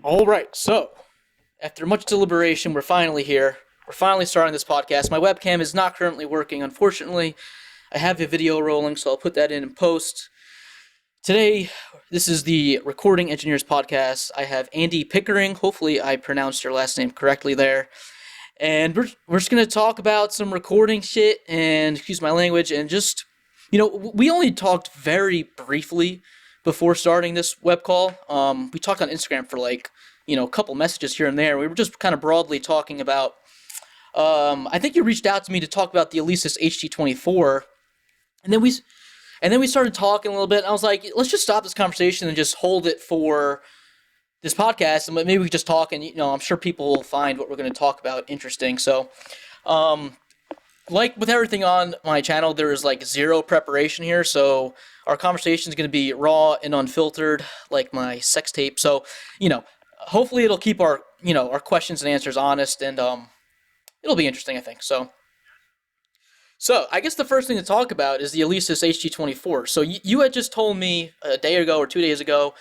All right, so after much deliberation, we're finally here. We're finally starting this podcast. My webcam is not currently working, unfortunately. I have a video rolling, so I'll put that in post. Today, this is the Recording Engineers Podcast. I have Andy Pickering. Hopefully, I pronounced your last name correctly there. And we're just going to talk about some recording shit and, excuse my language, and just, we only talked very briefly before starting this web call. We talked on Instagram for a couple messages here and there. We were just kind of broadly talking about, I think you reached out to me to talk about the Alesis HT24. And then we, and then we started talking a little bit. And I was like, let's just stop this conversation and just hold it for this podcast, and maybe we could just talk, and I'm sure people will find what we're going to talk about interesting. So, um, like with everything on my channel, there is like zero preparation here. So our conversation is going to be raw and unfiltered, like my sex tape. So, hopefully it'll keep our questions and answers honest, and it'll be interesting, I think. So I guess the first thing to talk about is the Alesis HG24. So you had just told me a day ago or 2 days ago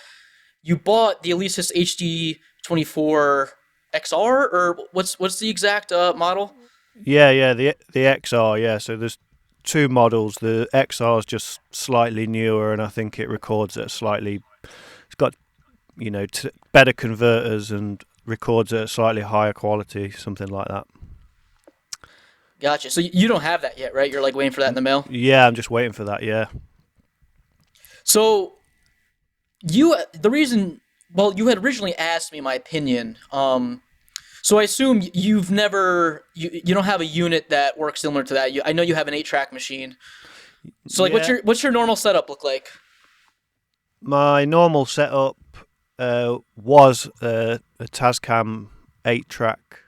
you bought the Alesis HD24 XR, or what's the exact model? Yeah, the XR, yeah. So there's two models. The XR is just slightly newer, and I think it records at slightly. It's got better converters and records at a slightly higher quality, something like that. Gotcha. So you don't have that yet, right? You're like waiting for that in the mail. Yeah, I'm just waiting for that. Yeah, So the reason, well, you had originally asked me my opinion. So I assume you don't have a unit that works similar to that. I know you have an 8-track machine. So like, yeah. what's your normal setup look like? My normal setup was a Tascam 8-track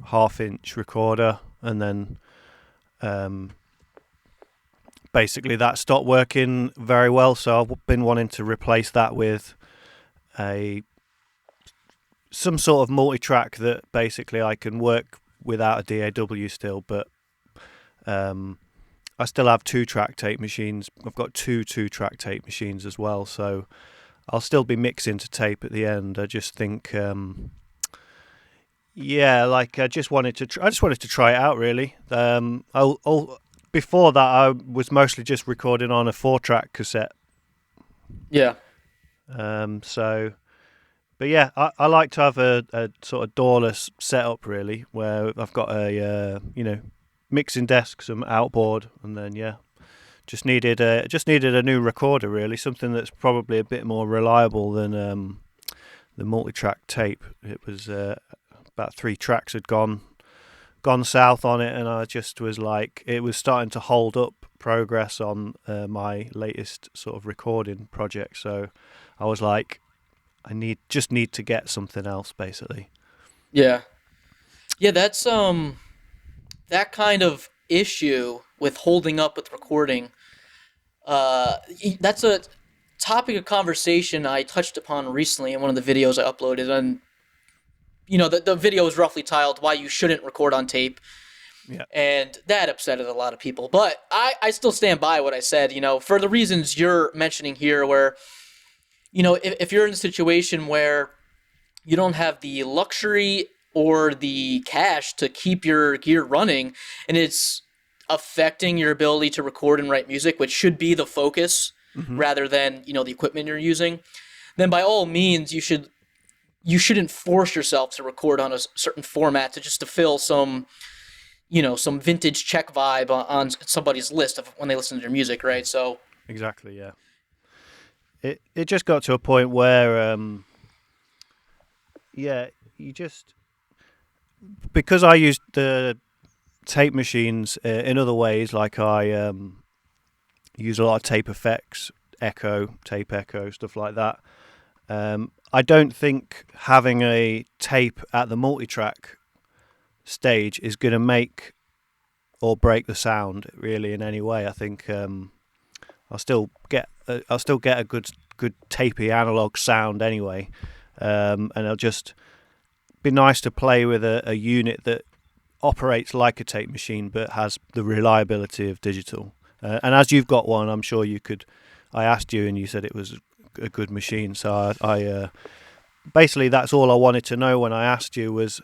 half-inch recorder, and then basically that stopped working very well. So I've been wanting to replace that with a some sort of multi-track that basically I can work without a DAW still, but I still have 2-track tape machines. I've got two-track tape machines as well, so I'll still be mixing to tape at the end. I just think, I just wanted to. I just wanted to try it out, really. Before that, I was mostly just recording on a 4-track cassette. Yeah. So, but yeah, I like to have a sort of doorless setup, really, where I've got a mixing desk, some outboard, and then just needed a new recorder, really, something that's probably a bit more reliable than the multi-track tape. It was about 3 tracks had gone south on it, and I just was like, it was starting to hold up progress on my latest sort of recording project. So I was like, I need to get something else, basically. Yeah. Yeah, that's that kind of issue with holding up with recording. That's a topic of conversation I touched upon recently in one of the videos I uploaded, and the video is roughly titled "Why You Shouldn't Record on Tape," Yeah. and that upset a lot of people. But I still stand by what I said. For the reasons you're mentioning here, where if you're in a situation where you don't have the luxury or the cash to keep your gear running, and it's affecting your ability to record and write music, which should be the focus Hmm. rather than the equipment you're using, then by all means you shouldn't force yourself to record on a certain format to fill some vintage Czech vibe on somebody's list of when they listen to their music, right? So Exactly. Yeah. It just got to a point where you just, because I used the tape machines in other ways, like I use a lot of tape effects, tape echo, stuff like that. I don't think having a tape at the multi-track stage is going to make or break the sound, really, in any way. I think I'll still get a good tapey analog sound anyway, and it'll just be nice to play with a unit that operates like a tape machine but has the reliability of digital. And as you've got one, I'm sure you could. I asked you, and you said it was a good machine. So basically that's all I wanted to know when I asked you was,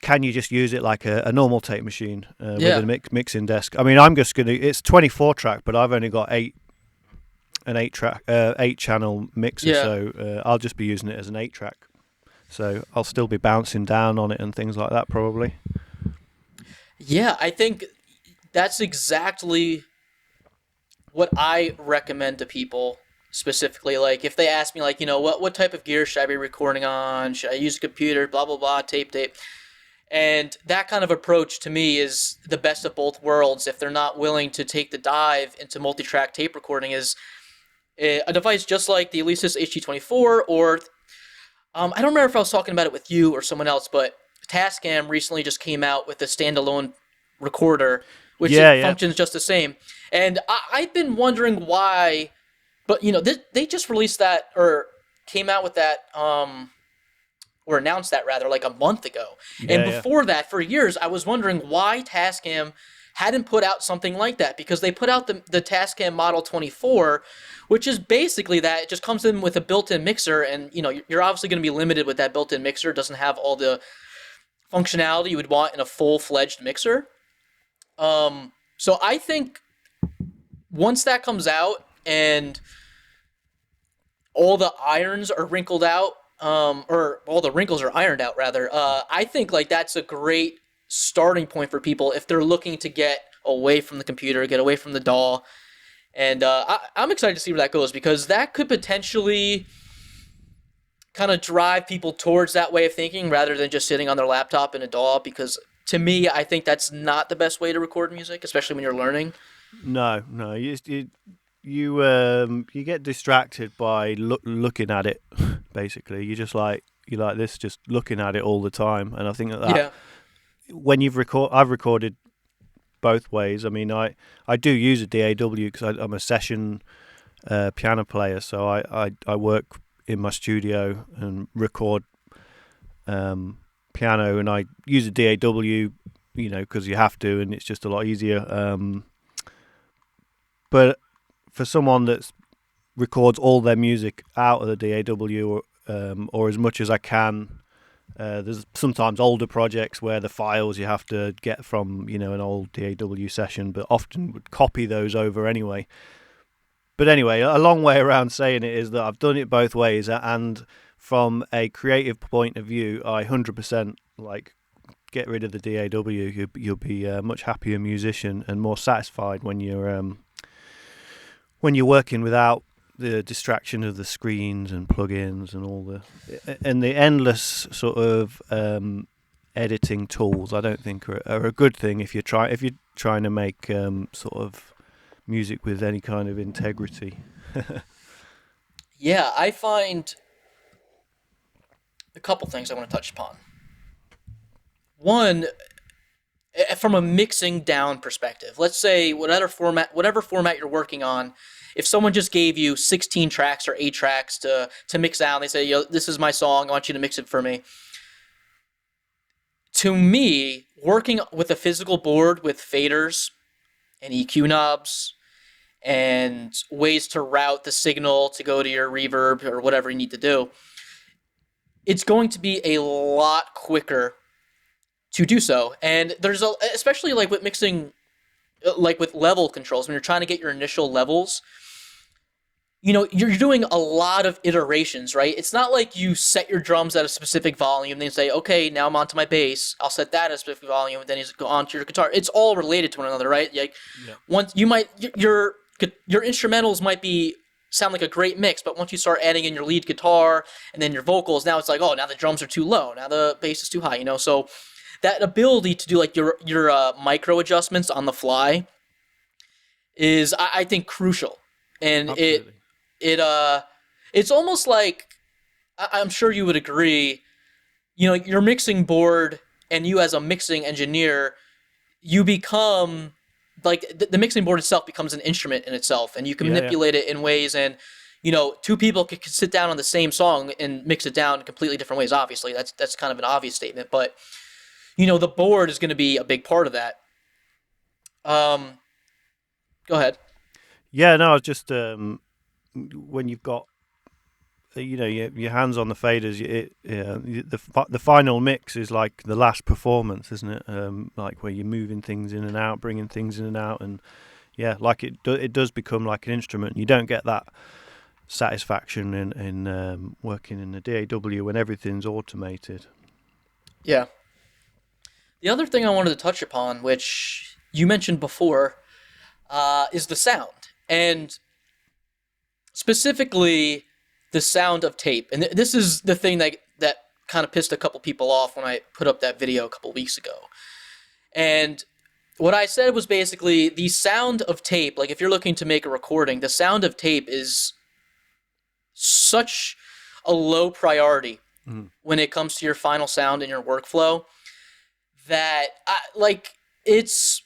can you just use it like a normal tape machine with Yeah, a mixing desk? I mean, I'm just gonna. It's 24 track, but I've only got an 8 channel mixer, yeah, so I'll just be using it as an 8 track. So I'll still be bouncing down on it and things like that probably. yeah. I think that's exactly what I recommend to people specifically. Like if they ask me, like, what type of gear should I be recording on? Should I use a computer? Blah blah blah. Tape. And that kind of approach to me is the best of both worlds. If they're not willing to take the dive into multi-track tape recording, is a device just like the Alesis HT24, or I don't remember if I was talking about it with you or someone else, but Tascam recently just came out with a standalone recorder, which Yeah, it yeah, functions just the same. And I've been wondering why, but they just released that, or came out with that, or announced that rather, like a month ago. And yeah, yeah. before that, for years, I was wondering why Tascam hadn't put out something like that, because they put out the Tascam Model 24, which is basically that. It just comes in with a built-in mixer, and you're obviously going to be limited with that built-in mixer. It doesn't have all the functionality you would want in a full-fledged mixer. So I think once that comes out and all the irons are wrinkled out, or all the wrinkles are ironed out rather, I think like that's a great starting point for people if they're looking to get away from the computer, get away from the DAW. And I'm excited to see where that goes, because that could potentially kind of drive people towards that way of thinking rather than just sitting on their laptop in a DAW. Because to me, I think that's not the best way to record music, especially when you're learning. No, no. You get distracted by looking at it. Basically, you like this, just looking at it all the time. And I think that Yeah, when I've recorded both ways. I mean, I do use a DAW because I'm a session piano player, so I work in my studio and record piano, and I use a DAW, because you have to, and it's just a lot easier. But for someone that records all their music out of the DAW, or as much as I can. There's sometimes older projects where the files you have to get from an old DAW session, but often would copy those over anyway. But anyway, a long way around saying it is that I've done it both ways, and from a creative point of view, I 100% like get rid of the DAW. You'll be a much happier musician and more satisfied when you're working without the distraction of the screens and plugins and the endless sort of editing tools. I don't think are a good thing if you're trying to make sort of music with any kind of integrity. yeah. I find a couple things I want to touch upon. One, from a mixing down perspective, let's say whatever format you're working on, if someone just gave you 16 tracks or 8 tracks to mix out, and they say, this is my song, I want you to mix it for me. To me, working with a physical board with faders and EQ knobs and ways to route the signal to go to your reverb or whatever you need to do, it's going to be a lot quicker to do so. And especially like with mixing, like with level controls, when you're trying to get your initial levels, you're doing a lot of iterations, right? It's not like you set your drums at a specific volume, then you say, okay, now I'm onto my bass, I'll set that at a specific volume, and then you go on to your guitar. It's all related to one another, right? Like, Yeah. once you might your instrumentals might be sound like a great mix, but once you start adding in your lead guitar and then your vocals, now it's like, oh, now the drums are too low, now the bass is too high, so that ability to do like your micro adjustments on the fly is, I think, crucial. And Absolutely. it it's almost like, I'm sure you would agree, your mixing board and you as a mixing engineer, you become like the mixing board itself becomes an instrument in itself, and you can Yeah, yeah. manipulate it in ways. And two people could sit down on the same song and mix it down in completely different ways. Obviously, that's kind of an obvious statement, but the board is going to be a big part of that. um Go ahead. Yeah, no, it's just when you've got your hands on the faders. The final mix is like the last performance, isn't it? Like where you're moving things in and out, bringing things in and out, and yeah, like it does become like an instrument. You don't get that satisfaction in working in the DAW when everything's automated. Yeah. The other thing I wanted to touch upon, which you mentioned before, is the sound, and specifically the sound of tape. And this is the thing that kind of pissed a couple people off when I put up that video a couple weeks ago. And what I said was basically the sound of tape. Like if you're looking to make a recording, the sound of tape is such a low priority when it comes to your final sound in your workflow that it's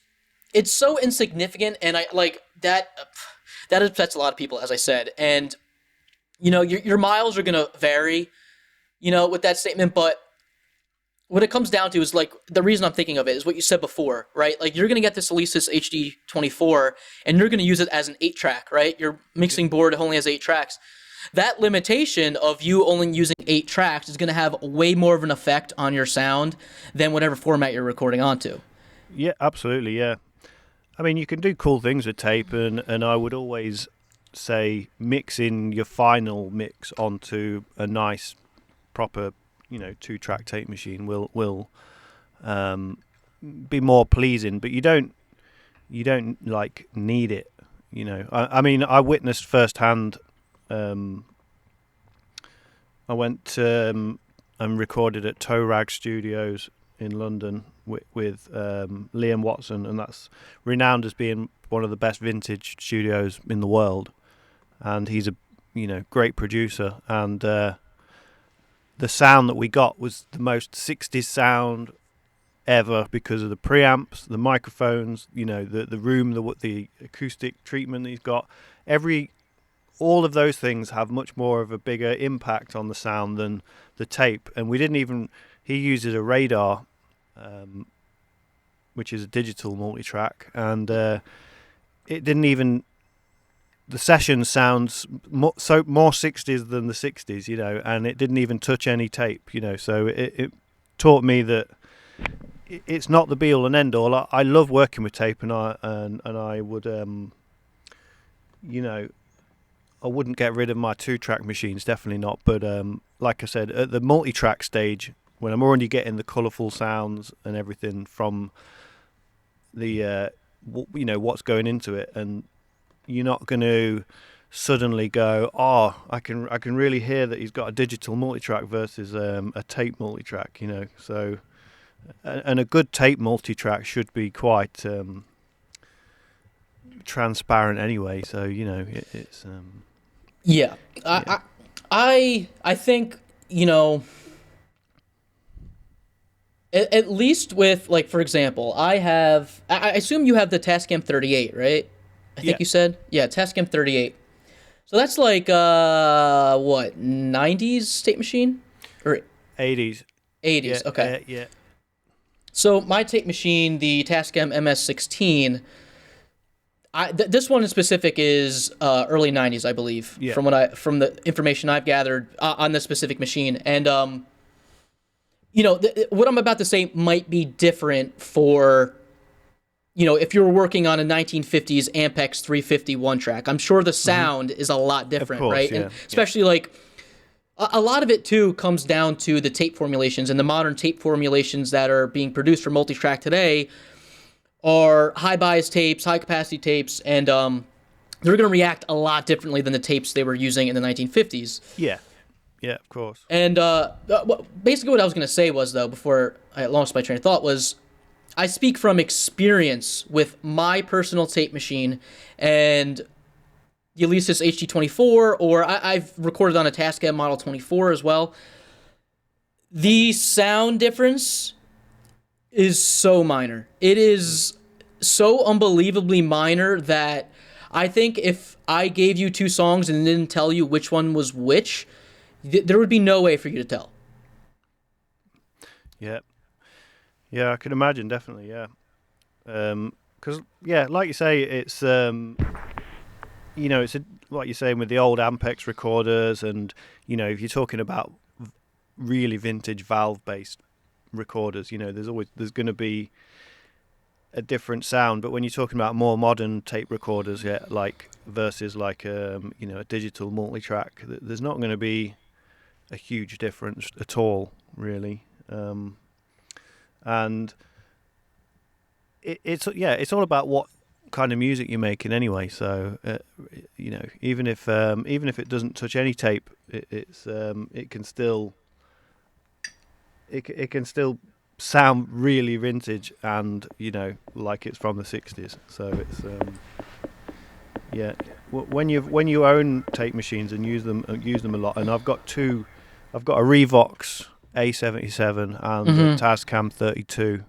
so insignificant, and I like that upsets a lot of people, as I said. And your miles are gonna vary, with that statement, but what it comes down to is like the reason I'm thinking of it is what you said before, right? Like you're gonna get this Alesis HD24 and you're gonna use it as an 8-track, right? Your mixing board only has 8 tracks. That limitation of you only using 8 tracks is gonna have way more of an effect on your sound than whatever format you're recording onto. Yeah, absolutely. Yeah, I mean you can do cool things with tape, and I would always say mixing your final mix onto a nice proper 2-track tape machine will be more pleasing, but you don't like need it. I mean I witnessed firsthand. I went and recorded at Toe Rag Studios in London with Liam Watson, and that's renowned as being one of the best vintage studios in the world, and he's a great producer, and the sound that we got was the most 60s sound ever because of the preamps, the microphones, the room, the acoustic treatment that he's got. All of those things have much more of a bigger impact on the sound than the tape. And he uses a radar, which is a digital multi-track, and it didn't even, the session sounds more 60s than the 60s, and it didn't even touch any tape, so it taught me that it's not the be all and end all. I love working with tape, and I would, I wouldn't get rid of my 2-track machines, definitely not. But like I said, at the multi-track stage, when I'm already getting the colourful sounds and everything from the what's going into it, and you're not going to suddenly go, oh, I can really hear that he's got a digital multi-track versus a tape multi-track, So, and a good tape multi-track should be quite transparent anyway. So it's. Yeah, Yeah. I think at least with, like, for example, I assume you have the Tascam 38, right? I think Yeah. you said, yeah, Tascam 38. So that's like what, 90s tape machine or 80s. 80s? Yeah. Okay. Yeah. So my tape machine, the Tascam MS16, this one in specific is early 90s, I believe, Yeah. from the information I've gathered on this specific machine. And what I'm about to say might be different for if you were working on a 1950s Ampex 351 track. I'm sure the sound is a lot different, course, right? yeah, And especially like a lot of it too comes down to the tape formulations, and the modern tape formulations that are being produced for multi-track today are high bias tapes, high capacity tapes, and they're going to react a lot differently than the tapes they were using in the 1950s. Yeah. Yeah. Of course. And basically what I was going to say was, though, before I lost my train of thought, was I speak from experience with my personal tape machine and the Alesis HD24, or I've recorded on a Tascam Model 24 as well. The sound difference is so minor. It is so unbelievably minor that I think if I gave you 2 songs and didn't tell you which one was which, there would be no way for you to tell. Yeah. Yeah, I can imagine, definitely, yeah. Because, like you say, it's it's what you're saying with the old Ampex recorders, and if you're talking about really vintage valve-based recorders, there's going to be a different sound. But when you're talking about more modern tape recorders, versus a digital multi-track, there's not going to be a huge difference at all, really. And it's all about what kind of music you're making anyway. So even if it doesn't touch any tape, it can still sound really vintage, and like it's from the 60s. So it's when you own tape machines and use them a lot. And I've got a Revox A77 and a Tascam 32.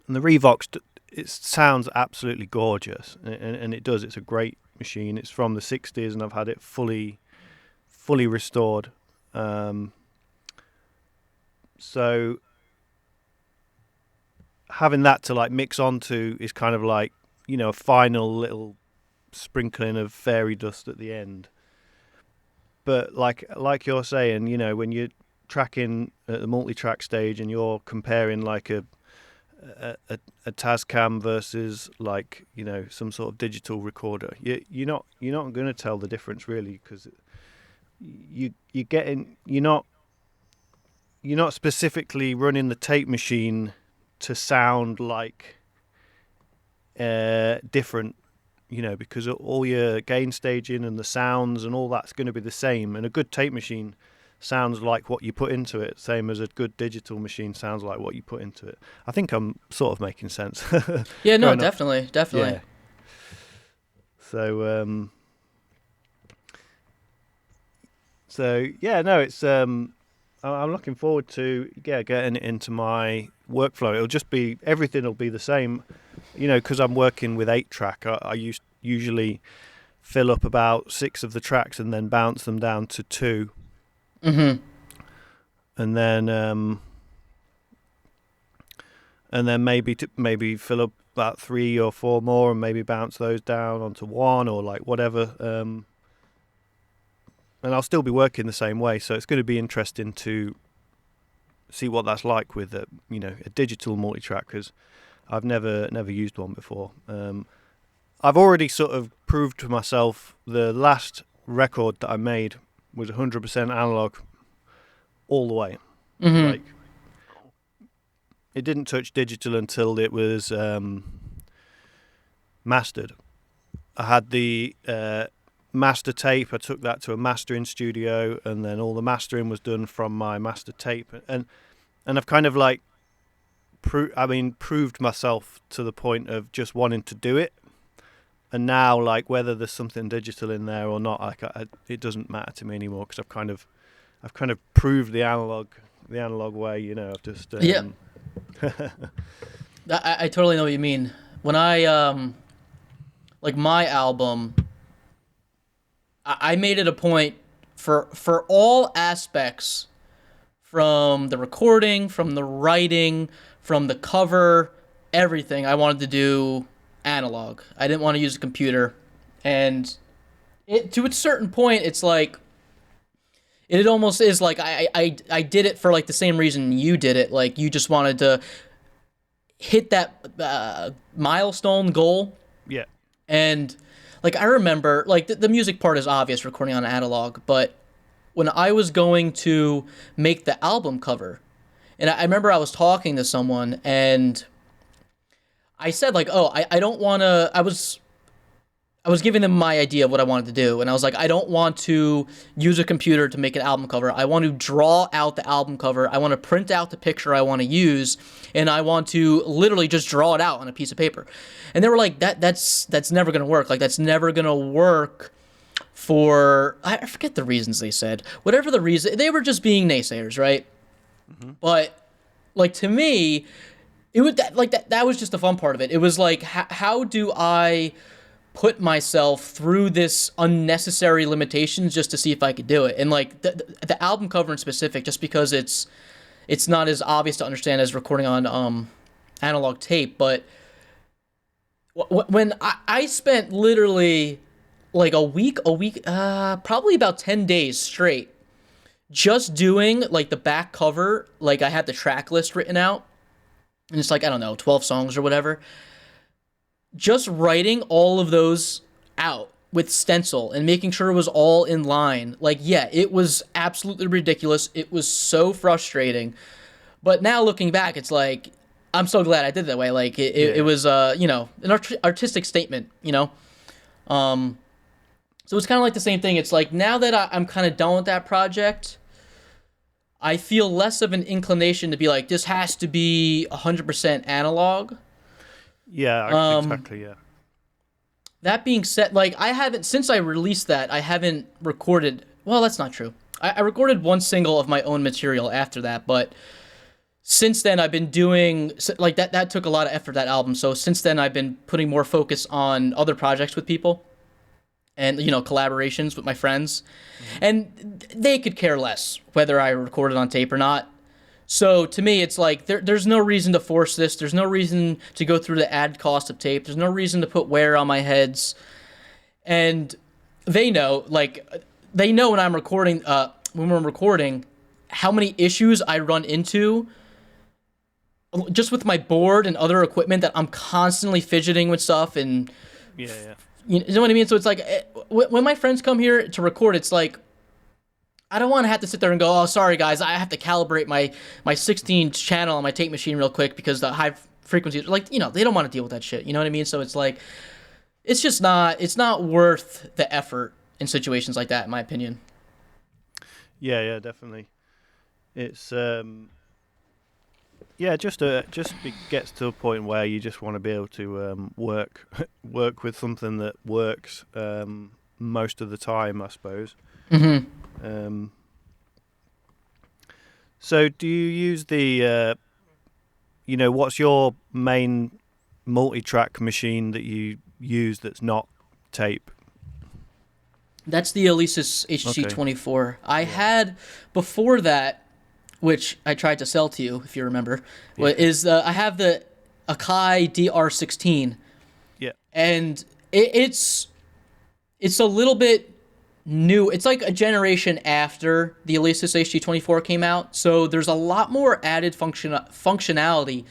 And the Revox, it sounds absolutely gorgeous, and it does. It's a great machine. It's from the 60s, and I've had it fully restored. So having that to mix onto is kind of a final little sprinkling of fairy dust at the end. But like you're saying, when you're tracking at the multi-track stage and you're comparing a Tascam versus some sort of digital recorder, you're not going to tell the difference really, because you're not specifically running the tape machine to sound different, because all your gain staging and the sounds and all that's going to be the same. And a good tape machine sounds like what you put into it, same as a good digital machine sounds like what you put into it. I think I'm sort of making sense. Yeah, no, definitely. Yeah. So yeah, no, it's I'm looking forward to getting it into my workflow. It'll just be, everything will be the same, because I'm working with 8-track. I usually fill up about 6 of the tracks and then bounce them down to 2. Mm-hmm. And then maybe fill up about 3 or 4 more, and maybe bounce those down onto 1 or whatever. And I'll still be working the same way, so it's going to be interesting to see what that's like with a digital multi-track, because I've never used one before. I've already sort of proved to myself. The last record that I made was 100% analog all the way. Mm-hmm. It didn't touch digital until it was mastered. I had the master tape. I took that to a mastering studio, and then all the mastering was done from my master tape. And I've kind of proved myself to the point of just wanting to do it. And now, whether there's something digital in there or not, it doesn't matter to me anymore, because I've kind of proved the analog way. I've just yeah. I totally know what you mean. When I my album, I made it a point for all aspects, from the recording, from the writing, from the cover, everything, I wanted to do analog. I didn't want to use a computer. And to a certain point, it's it almost is I did it for the same reason you did it. You just wanted to hit that milestone goal. Yeah. And I remember the music part is obvious, recording on analog, but when I was going to make the album cover, and I remember I was talking to someone, and I said I don't want to. I was giving them my idea of what I wanted to do, and I was I don't want to use a computer to make an album cover. I want to draw out the album cover. I want to print out the picture I want to use, and I want to literally just draw it out on a piece of paper. And they were that's never going to work. That's never going to work for, I forget the reasons they said. Whatever the reason, they were just being naysayers, right? Mm-hmm. But to me, it was that was just the fun part of it. It was how do I put myself through this unnecessary limitations just to see if I could do it? And the album cover in specific, just because it's not as obvious to understand as recording on analog tape, but When I spent literally like probably about 10 days straight just doing like the back cover. Like I had the track list written out, and it's like, I don't know, 12 songs or whatever. Just writing all of those out with stencil and making sure it was all in line. Like, yeah, it was absolutely ridiculous. It was so frustrating. But now looking back, it's like, I'm so glad I did it that way. Like, it was, an artistic statement, you know? Um, so it's kind of like the same thing. It's like, now that I'm kind of done with that project, I feel less of an inclination to be like, this has to be 100% analog. Yeah, exactly. Yeah. That being said, like, I haven't, since I released that, I haven't recorded, well, that's not true. I recorded one single of my own material after that, but since then I've been doing, like, that took a lot of effort, that album. So since then I've been putting more focus on other projects with people and, collaborations with my friends. And they could care less whether I recorded on tape or not. So to me, it's like there's no reason to force this. There's no reason to go through the added cost of tape. There's no reason to put wear on my heads. And they know, like, they know when we're recording, how many issues I run into just with my board and other equipment, that I'm constantly fidgeting with stuff. And Yeah. you know what I mean? So it's like, when my friends come here to record, it's like, I don't want to have to sit there and go, oh, sorry guys, I have to calibrate my 16 channel on my tape machine real quick because the high frequency, like, they don't want to deal with that shit. You know what I mean? So it's like, it's not worth the effort in situations like that, in my opinion. Yeah, definitely. It's gets to a point where you just want to be able to work with something that works most of the time, I suppose. Mm-hmm. So do you use the what's your main multi-track machine that you use that's not tape? That's the Alesis HG24. I had before that, which I tried to sell to you, if you remember, I have the Akai DR16. Yeah. And it's a little bit new. It's like a generation after the Alesis HG24 came out, so there's a lot more added functionality.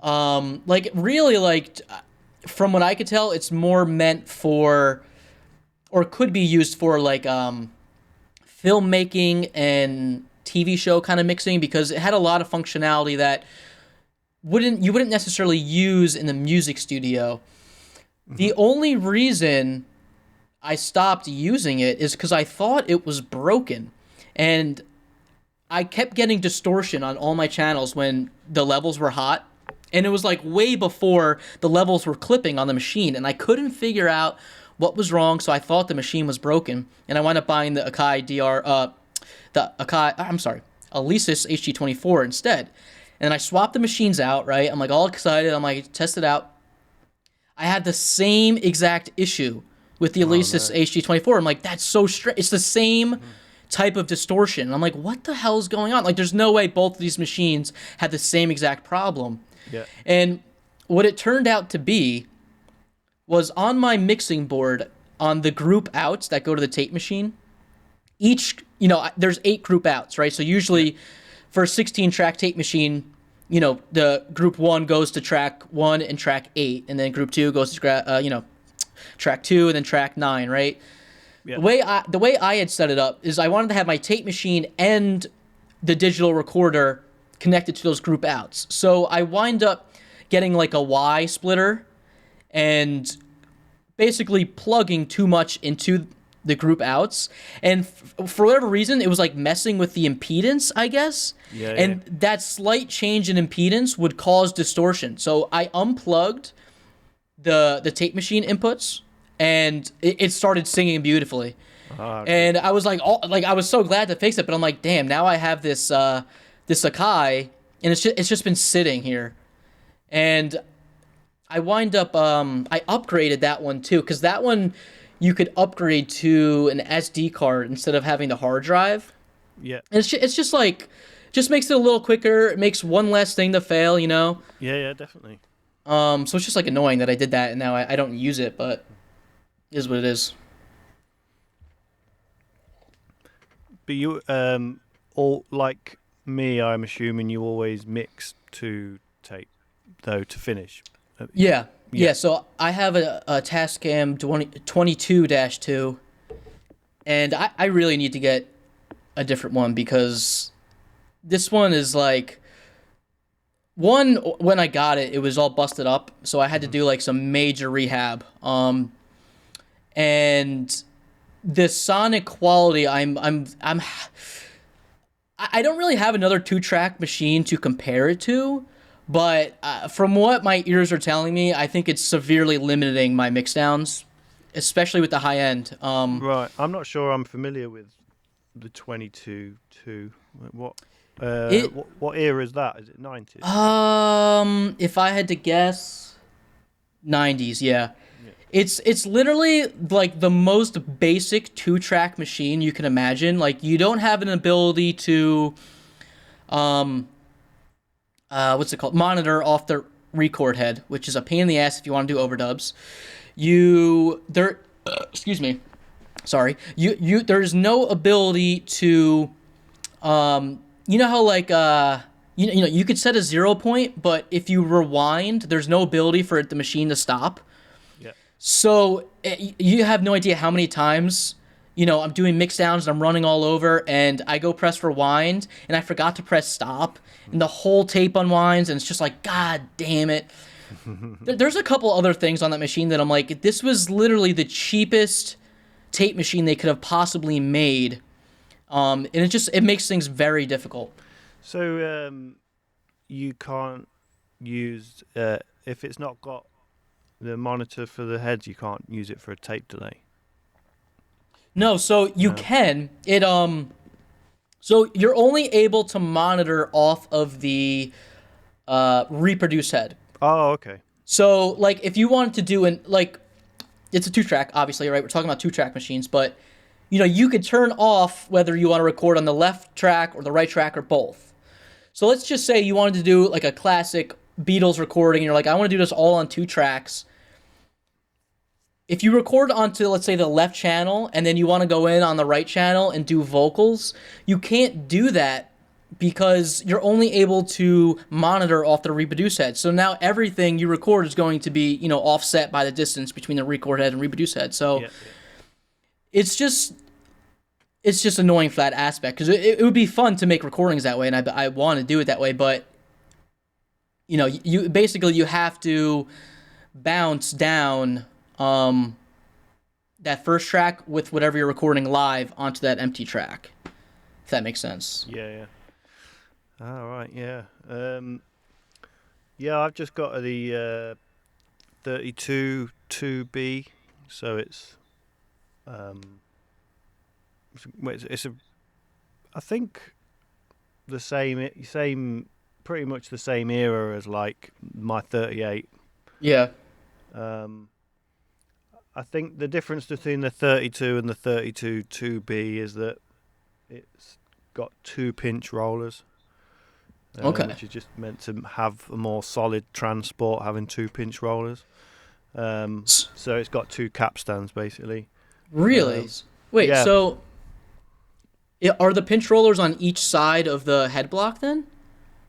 Like, really, like, from what I could tell, it's more meant for, or could be used for, like, filmmaking and TV show kind of mixing, because it had a lot of functionality that you wouldn't necessarily use in the music studio. The only reason I stopped using it is because I thought it was broken, and I kept getting distortion on all my channels when the levels were hot, and it was like way before the levels were clipping on the machine, and I couldn't figure out what was wrong, so I thought the machine was broken, and I wound up buying the Alesis HG24 instead. And I swapped the machines out, right? I'm like all excited. I'm like, test it out. I had the same exact issue with the Alesis HG24. I'm like, that's so strange. It's the same type of distortion. And I'm like, what the hell is going on? Like, there's no way both of these machines had the same exact problem. Yeah. And what it turned out to be was, on my mixing board, on the group outs that go to the tape machine, there's 8 group outs, right? So usually for a 16-track tape machine, the group 1 goes to track 1 and track 8, and then group 2 goes to track 2 and then track 9, right? Yeah. The way I had set it up is I wanted to have my tape machine and the digital recorder connected to those group outs. So I wind up getting like a Y splitter and basically plugging too much into the group outs, and for whatever reason, it was like messing with the impedance, I guess. And that slight change in impedance would cause distortion. So I unplugged the tape machine inputs, and it started singing beautifully. Okay. And I was like, I was so glad to fix it, but I'm like, damn, now I have this Akai, and it's just been sitting here, and I wind up I upgraded that one too, because that one you could upgrade to an SD card instead of having the hard drive. Yeah. And it's just like, just makes it a little quicker. It makes one less thing to fail, Yeah, definitely. So it's just like annoying that I did that and now I don't use it, but it is what it is. But you, all like me, I'm assuming you always mix to tape, though, to finish. Yeah, Yeah. yeah. So I have a Tascam 22-2, and I really need to get a different one because this one is like one when I got it, it was all busted up, so I had to Hmm. do like some major rehab. And the sonic quality, I don't really have another two-track machine to compare it to, but from what my ears are telling me, I think it's severely limiting my mixdowns, especially with the high end. Right. I'm not sure I'm familiar with the 22 2. What It what era is that? Is it 90s? if I had to guess, 90s, yeah. Yeah. It's literally like the most basic two-track machine you can imagine. Like you don't have an ability to um what's it called? Monitor off the record head, which is a pain in the ass if you want to do overdubs. You there excuse me. Sorry. You there's no ability to you know how like you know you could set a 0 point, but if you rewind, there's no ability for the machine to stop. Yeah. So you have no idea how many times, I'm doing mix downs and I'm running all over and I go press rewind and I forgot to press stop and the whole tape unwinds and it's just like, God damn it. There's a couple other things on that machine that I'm like, this was literally the cheapest tape machine they could have possibly made. And it makes things very difficult. So you can't use if it's not got the monitor for the heads, you can't use it for a tape delay. No, so you No. can. So you're only able to monitor off of the reproduce head. Oh, okay. So like if you wanted to do it's a two track, obviously, right? We're talking about two track machines, but you could turn off whether you want to record on the left track or the right track or both. So let's just say you wanted to do like a classic Beatles recording and you're like, I want to do this all on two tracks. If you record onto, let's say, the left channel and then you want to go in on the right channel and do vocals, you can't do that because you're only able to monitor off the reproduce head. So now everything you record is going to be, offset by the distance between the record head and reproduce head. So Yeah. it's just annoying for that aspect because it would be fun to make recordings that way, and I want to do it that way, but you basically you have to bounce down that first track with whatever you're recording live onto that empty track. If that makes sense. Yeah. All right. Yeah. Yeah. I've just got the 32 2B, so um, it's a I think the same pretty much the same era as like my 38. Yeah. Um, I think the difference between the 32 and the 32 2B is that it's got two pinch rollers, Okay. which is just meant to have a more solid transport, having two pinch rollers. So it's got two capstans basically. Really? Um, Wait, yeah, so are the pinch rollers on each side of the head block then?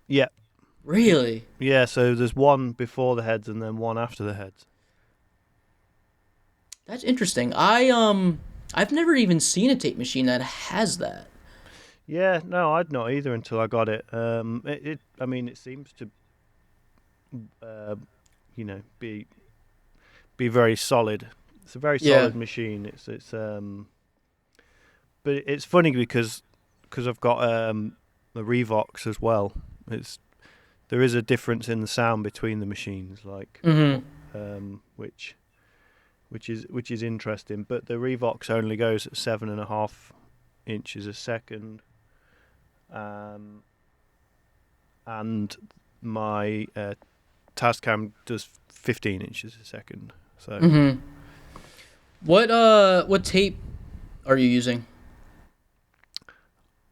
yeah, Really? yeah. So there's one before the heads and then one after the heads. That's interesting. I've never even seen a tape machine that has that. Yeah, no, I'd not either until I got it. I mean, it seems to, uh, be very solid. It's a very Yeah. solid machine. But it's funny because I've got the Revox as well. There is a difference in the sound between the machines, like Mhm. which is interesting. But the Revox only goes at 7.5 inches a second, and my Tascam does 15 inches a second. So Mhm. What tape are you using?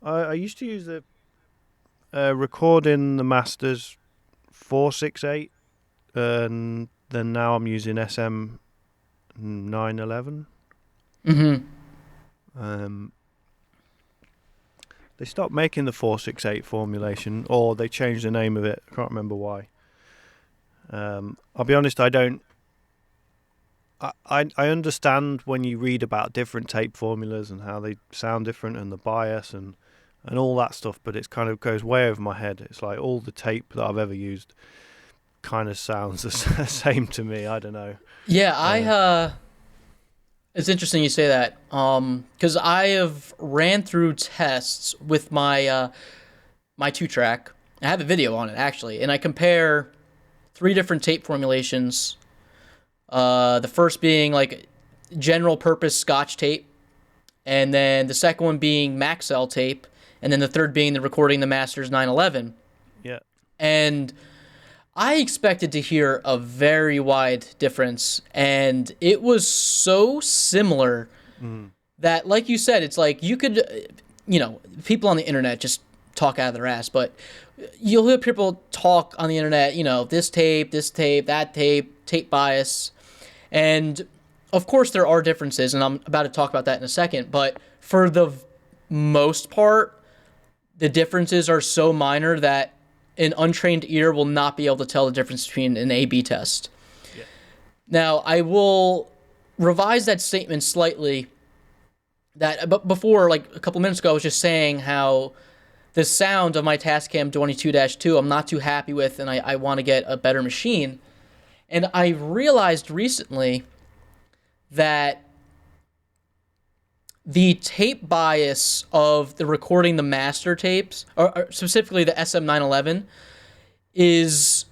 I used to use the recording the Masters 468 and then now I'm using SM 911. Mm-hmm. They stopped making the 468 formulation, or they changed the name of it. I can't remember why. I'll be honest, I don't. I understand when you read about different tape formulas and how they sound different and the bias and all that stuff, but it kind of goes way over my head. It's like all the tape that I've ever used kind of sounds the same to me. I don't know. Yeah, it's interesting you say that, because I have ran through tests with my 2-track. I have a video on it actually, and I compare 3 different tape formulations. The first being like general purpose Scotch tape, and then the second one being Maxell tape, and then the third being the Recording the Masters 911. Yeah. And I expected to hear a very wide difference, and it was so similar that, like you said, it's like you could, people on the internet just talk out of their ass, but you'll hear people talk on the internet, this tape, that tape bias. And of course, there are differences, and I'm about to talk about that in a second. But for the most part, the differences are so minor that an untrained ear will not be able to tell the difference between an A/B test. Yeah. Now, I will revise that statement slightly. But before, like a couple minutes ago, I was just saying how the sound of my Tascam 22-2 I'm not too happy with, and I want to get a better machine. And I realized recently that the tape bias of the Recording the Master tapes, or specifically the SM911, is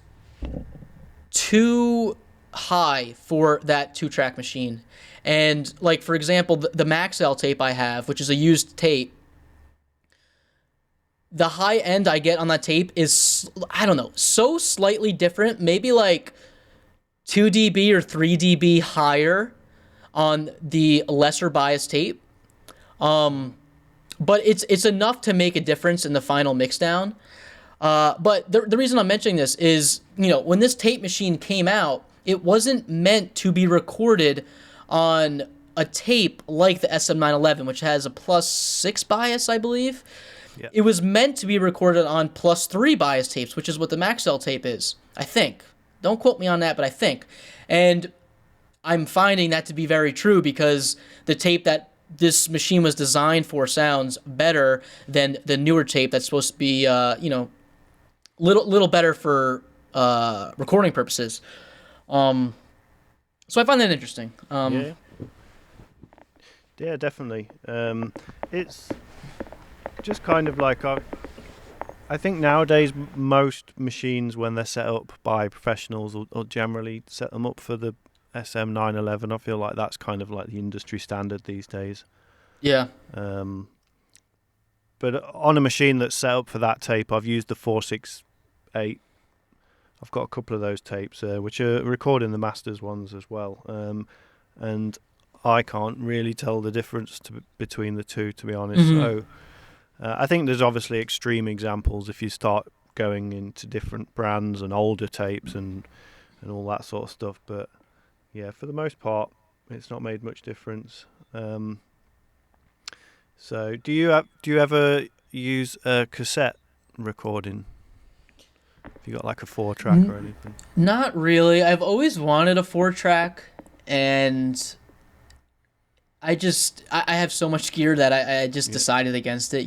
too high for that 2-track machine. And like, for example, the Maxell tape I have, which is a used tape, the high end I get on that tape is, I don't know, so slightly different, maybe like 2 dB or 3 dB higher on the lesser bias tape. But it's enough to make a difference in the final mixdown. But the reason I'm mentioning this is, when this tape machine came out, it wasn't meant to be recorded on a tape like the SM911, which has a +6 bias, I believe. Yeah. It was meant to be recorded on +3 bias tapes, which is what the Maxell tape is, I think. Don't quote me on that, but I think. And I'm finding that to be very true, because the tape that this machine was designed for sounds better than the newer tape that's supposed to be, little better for recording purposes. So I find that interesting. Yeah, definitely. It's just kind of like I think nowadays most machines, when they're set up by professionals, will generally set them up for the SM911. I feel like that's kind of like the industry standard these days. Yeah. But on a machine that's set up for that tape, I've used the 468. I've got a couple of those tapes, which are recording the Masters ones as well. And I can't really tell the difference between the two, to be honest. Mm-hmm. So I think there's obviously extreme examples if you start going into different brands and older tapes and all that sort of stuff. But yeah, for the most part, it's not made much difference. So do you ever use a cassette recording? Have you got like a 4-track or anything? Not really. I've always wanted a 4-track, and I have so much gear that I just decided against it,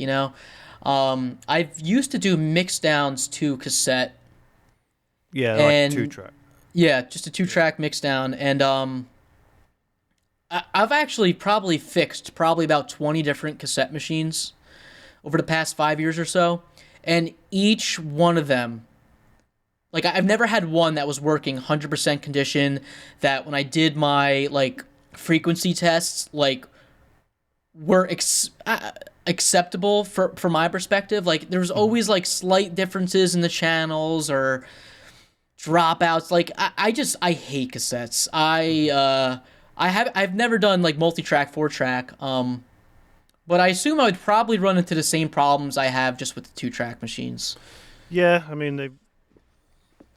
I've used to do mixdowns to cassette. Yeah, like a 2-track. Yeah, just a 2-track mixdown. And I've actually probably fixed about 20 different cassette machines over the past 5 years or so. And each one of them, like, I've never had one that was working 100% condition, that when I did my, like, frequency tests, like, were acceptable for my perspective. Like, there was always, like, slight differences in the channels or dropouts. Like, I hate cassettes. I've never done, like, multi-track 4-track, but I assume I would probably run into the same problems I have just with the 2-track machines. Yeah, I mean, they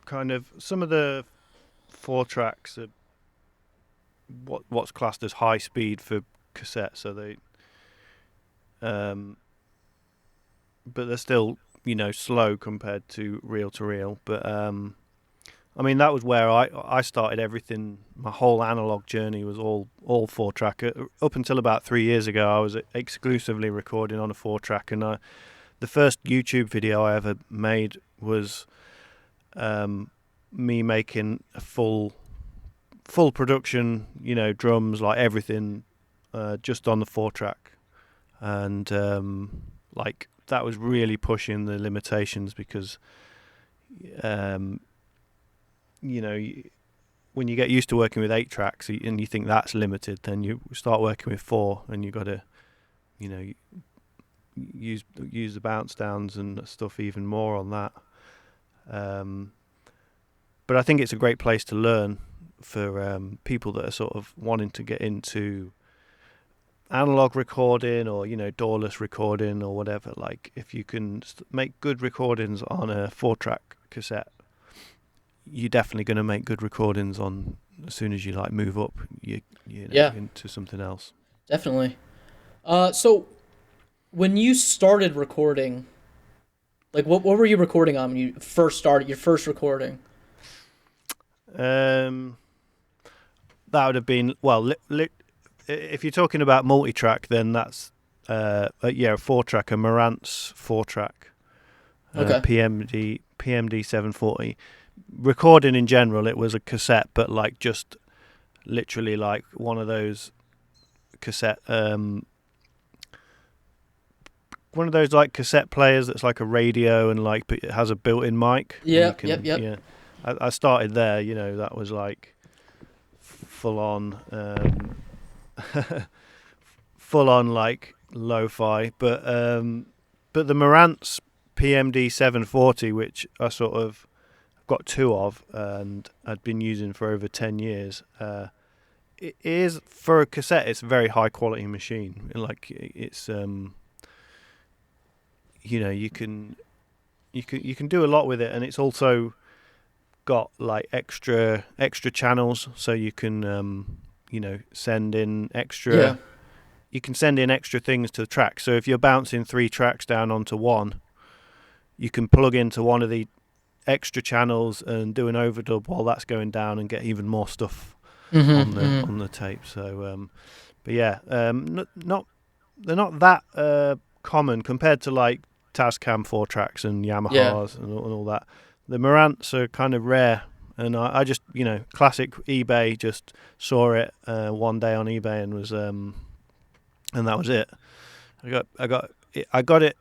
kind of, some of the four tracks are what's classed as high speed for cassette. So they, but they're still slow compared to reel. But I mean, that was where I started everything. My whole analog journey was all four track. Up until about 3 years ago, I was exclusively recording on a four track, and the first YouTube video I ever made was me making a full production, drums, like everything, just on the four track, and like that was really pushing the limitations because when you get used to working with 8 tracks and you think that's limited, then you start working with 4 and you got to, use the bounce downs and stuff even more on that. But I think it's a great place to learn for people that are sort of wanting to get into analog recording or doorless recording or whatever. Like if you can make good recordings on a 4-track cassette, you're definitely going to make good recordings on as soon as you like move up into something else. Definitely. So when you started recording, like what were you recording on when you first started your first recording? That would have been if you're talking about multi-track, then that's a 4-track, a Marantz 4-track, Okay. PMD 740. Recording in general, it was a cassette, but like just literally like one of those cassette, one of those like cassette players that's like a radio and like it has a built-in mic. Yeah. Can, Yep. Yeah, I started there. That was like full on, full on like lo-fi. But the Marantz PMD 740, which I sort of got 2 of and I'd been using for over 10 years. It is, for a cassette, it's a very high quality machine. Like it's you can do a lot with it, and it's also got like extra channels, so you can send in extra. Yeah. You can send in extra things to the track. So if you're bouncing 3 tracks down onto one, you can plug into one of the extra channels and do an overdub while that's going down and get even more stuff on the tape. So but yeah, not they're not that common compared to like Tascam 4 tracks and Yamahas and all that. The Marantz are kind of rare, and I just classic eBay, just saw it one day on eBay and was and that was it. I got it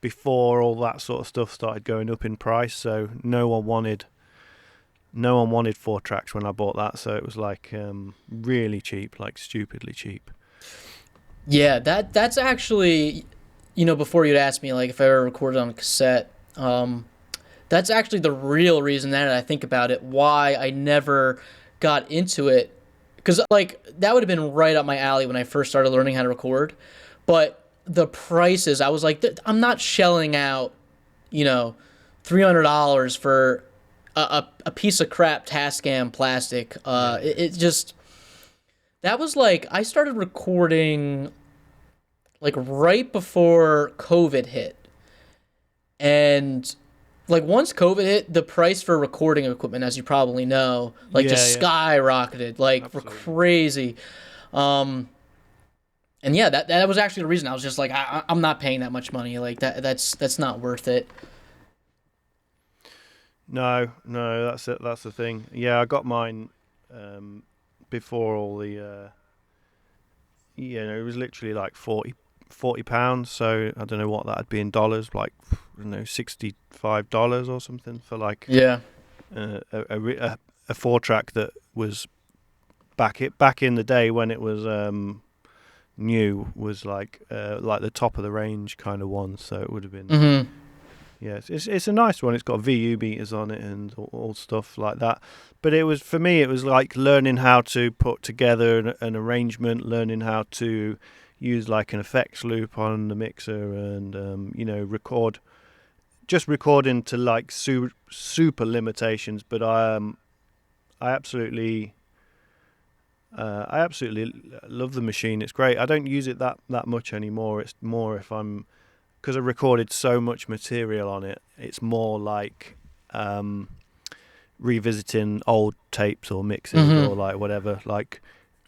before all that sort of stuff started going up in price, so no one wanted 4 tracks when I bought that, so it was like really cheap, like stupidly cheap. Yeah, that's actually, before you'd asked me like if I ever recorded on a cassette, that's actually the real reason that I think about it, why I never got into it, because like that would have been right up my alley when I first started learning how to record, but the prices, I was like, I'm not shelling out, $300 for a piece of crap Tascam plastic. It just, that was like, I started recording like right before COVID hit. And like once COVID hit, the price for recording equipment, as you probably know, like just skyrocketed like Absolutely. for crazy. And yeah, that was actually the reason I was just like, I'm not paying that much money. Like that's not worth it. No, that's it. That's the thing. Yeah, I got mine before all the. It was literally like £40. So I don't know what that'd be in dollars, like $65 or something for like Yeah. a 4-track that was back in the day when it was new, was like the top of the range kind of one. So it would have been. Mm-hmm. Yeah, it's a nice one. It's got VU beaters on it and all stuff like that. But it was, for me, it was like learning how to put together an arrangement, learning how to use like an effects loop on the mixer, and record just recording to like super limitations, but I absolutely love the machine. It's great. I don't use it that much anymore. It's more if I'm, because I recorded so much material on it. It's more like revisiting old tapes or mixes Mm-hmm. or like whatever. Like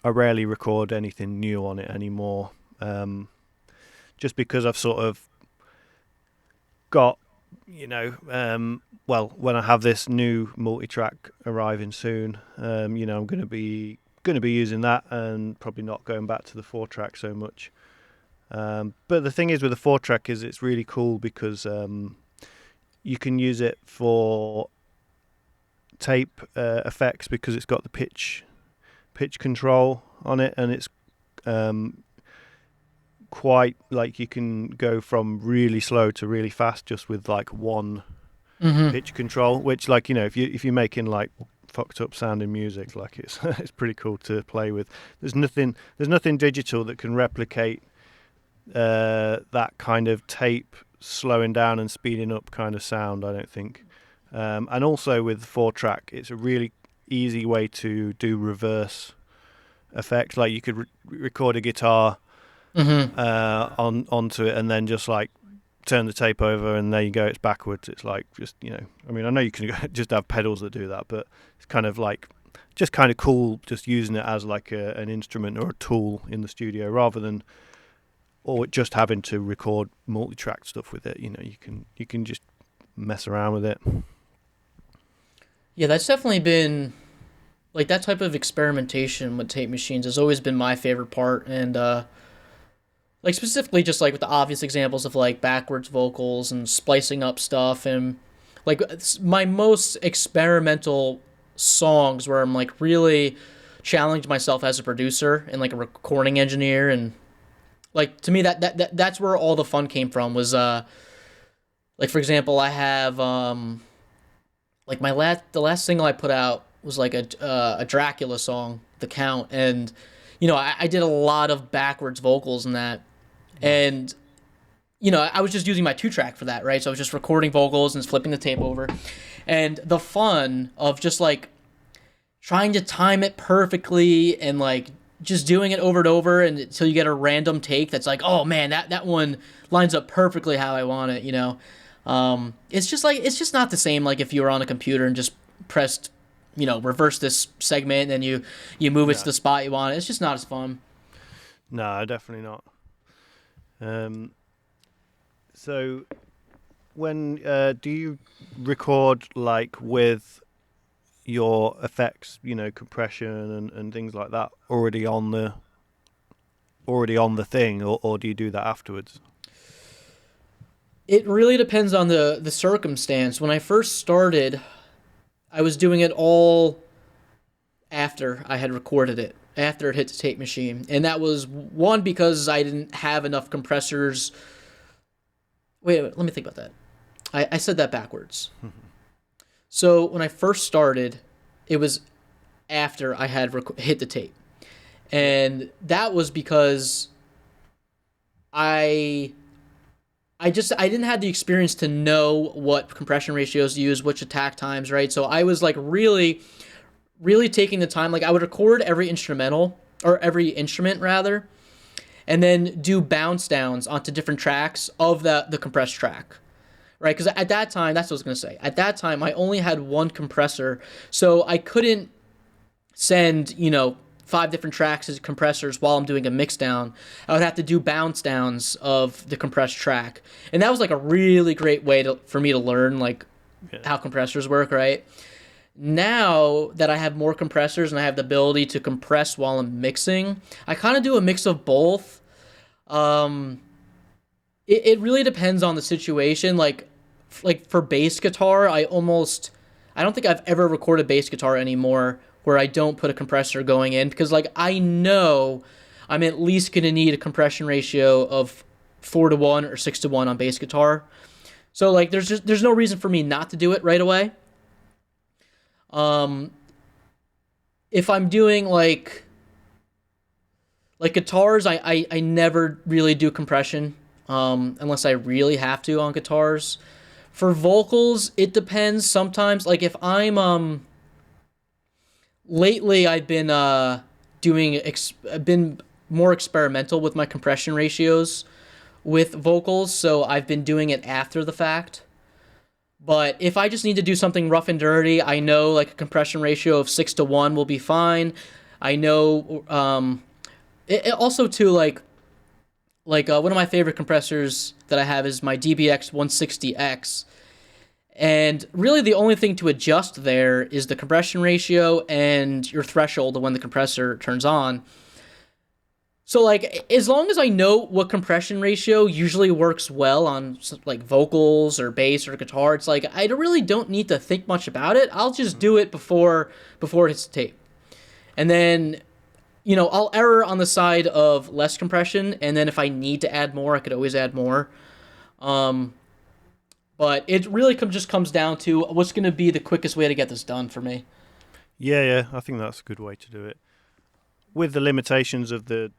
I rarely record anything new on it anymore. Just because I've sort of got, well, when I have this new multi-track arriving soon, I'm going to be using that and probably not going back to the 4-track so much. But the thing is with the 4-track is it's really cool because you can use it for tape effects because it's got the pitch control on it, and it's quite like you can go from really slow to really fast just with like one Mm-hmm. pitch control, which like if you're making like fucked up sounding music, like it's it's pretty cool to play with. There's nothing digital that can replicate that kind of tape slowing down and speeding up kind of sound, I don't think. And also with 4-track, it's a really easy way to do reverse effects. Like you could record a guitar Mm-hmm. onto it and then just like turn the tape over and there you go, it's backwards. It's like just I mean, I know you can just have pedals that do that, but it's kind of like just kind of cool just using it as like an instrument or a tool in the studio rather than or just having to record multi-track stuff with it. You can just mess around with it. Yeah, that's definitely been like that type of experimentation with tape machines has always been my favorite part, and like specifically just like with the obvious examples of like backwards vocals and splicing up stuff, and like my most experimental songs where I'm like really challenged myself as a producer and like a recording engineer, and like to me that's where all the fun came from was like for example I have like the last single I put out was like a Dracula song, The Count, and I did a lot of backwards vocals in that, Nice. and I was just using my 2-track for that, right? So I was just recording vocals and flipping the tape over, and the fun of just like trying to time it perfectly and like just doing it over and over and until you get a random take that's like, oh man, that one lines up perfectly how I want it. It's just like it's just not the same like if you were on a computer and just pressed reverse this segment and you move it to No, the spot you want. It's just not as fun. no, definitely not. So when do you record like with your effects, compression and things like that already on the thing, or do you do that afterwards? It really depends on the circumstance. When I first started, I was doing it all after I had recorded it, after it hit the tape machine. And that was one because I didn't have enough compressors. Wait, let me think about that. I said that backwards. So when I first started, it was after I had hit the tape. Yeah. And that was because I I didn't have the experience to know what compression ratios to use, which attack times, right? So I was like really taking the time. Like I would record every instrumental or every instrument rather, and then do bounce downs onto different tracks of the compressed track. Right? Because at that time, that's what I was gonna say. At that time, I only had one compressor, so I couldn't send 5 different tracks as compressors while I'm doing a mix down. I would have to do bounce downs of the compressed track, and that was like a really great way for me to learn like Yeah. how compressors work. Right now that I have more compressors and I have the ability to compress while I'm mixing, I kind of do a mix of both. Um, it really depends on the situation. Like for bass guitar, I don't think I've ever recorded bass guitar anymore where I don't put a compressor going in because like I know I'm at least gonna need a compression ratio of 4-to-1 or 6-to-1 on bass guitar. So like there's no reason for me not to do it right away. Um, if I'm doing like guitars, I never really do compression unless I really have to on guitars. For vocals, it depends. Sometimes, like if I'm lately, I've been more experimental with my compression ratios with vocals, so I've been doing it after the fact. But if I just need to do something rough and dirty, I know like a compression ratio of 6 to 1 will be fine. I know it also too one of my favorite compressors that I have is my DBX 160X. And really the only thing to adjust there is the compression ratio and your threshold of when the compressor turns on. So like as long as I know what compression ratio usually works well on like vocals or bass or guitar, it's like I really don't need to think much about it. I'll just do it before it hits the tape. And then I'll err on the side of less compression, and then if I need to add more, I could always add more. Um, but it really just comes down to what's going to be the quickest way to get this done for me. Yeah, I think that's a good way to do it. With the limitations of the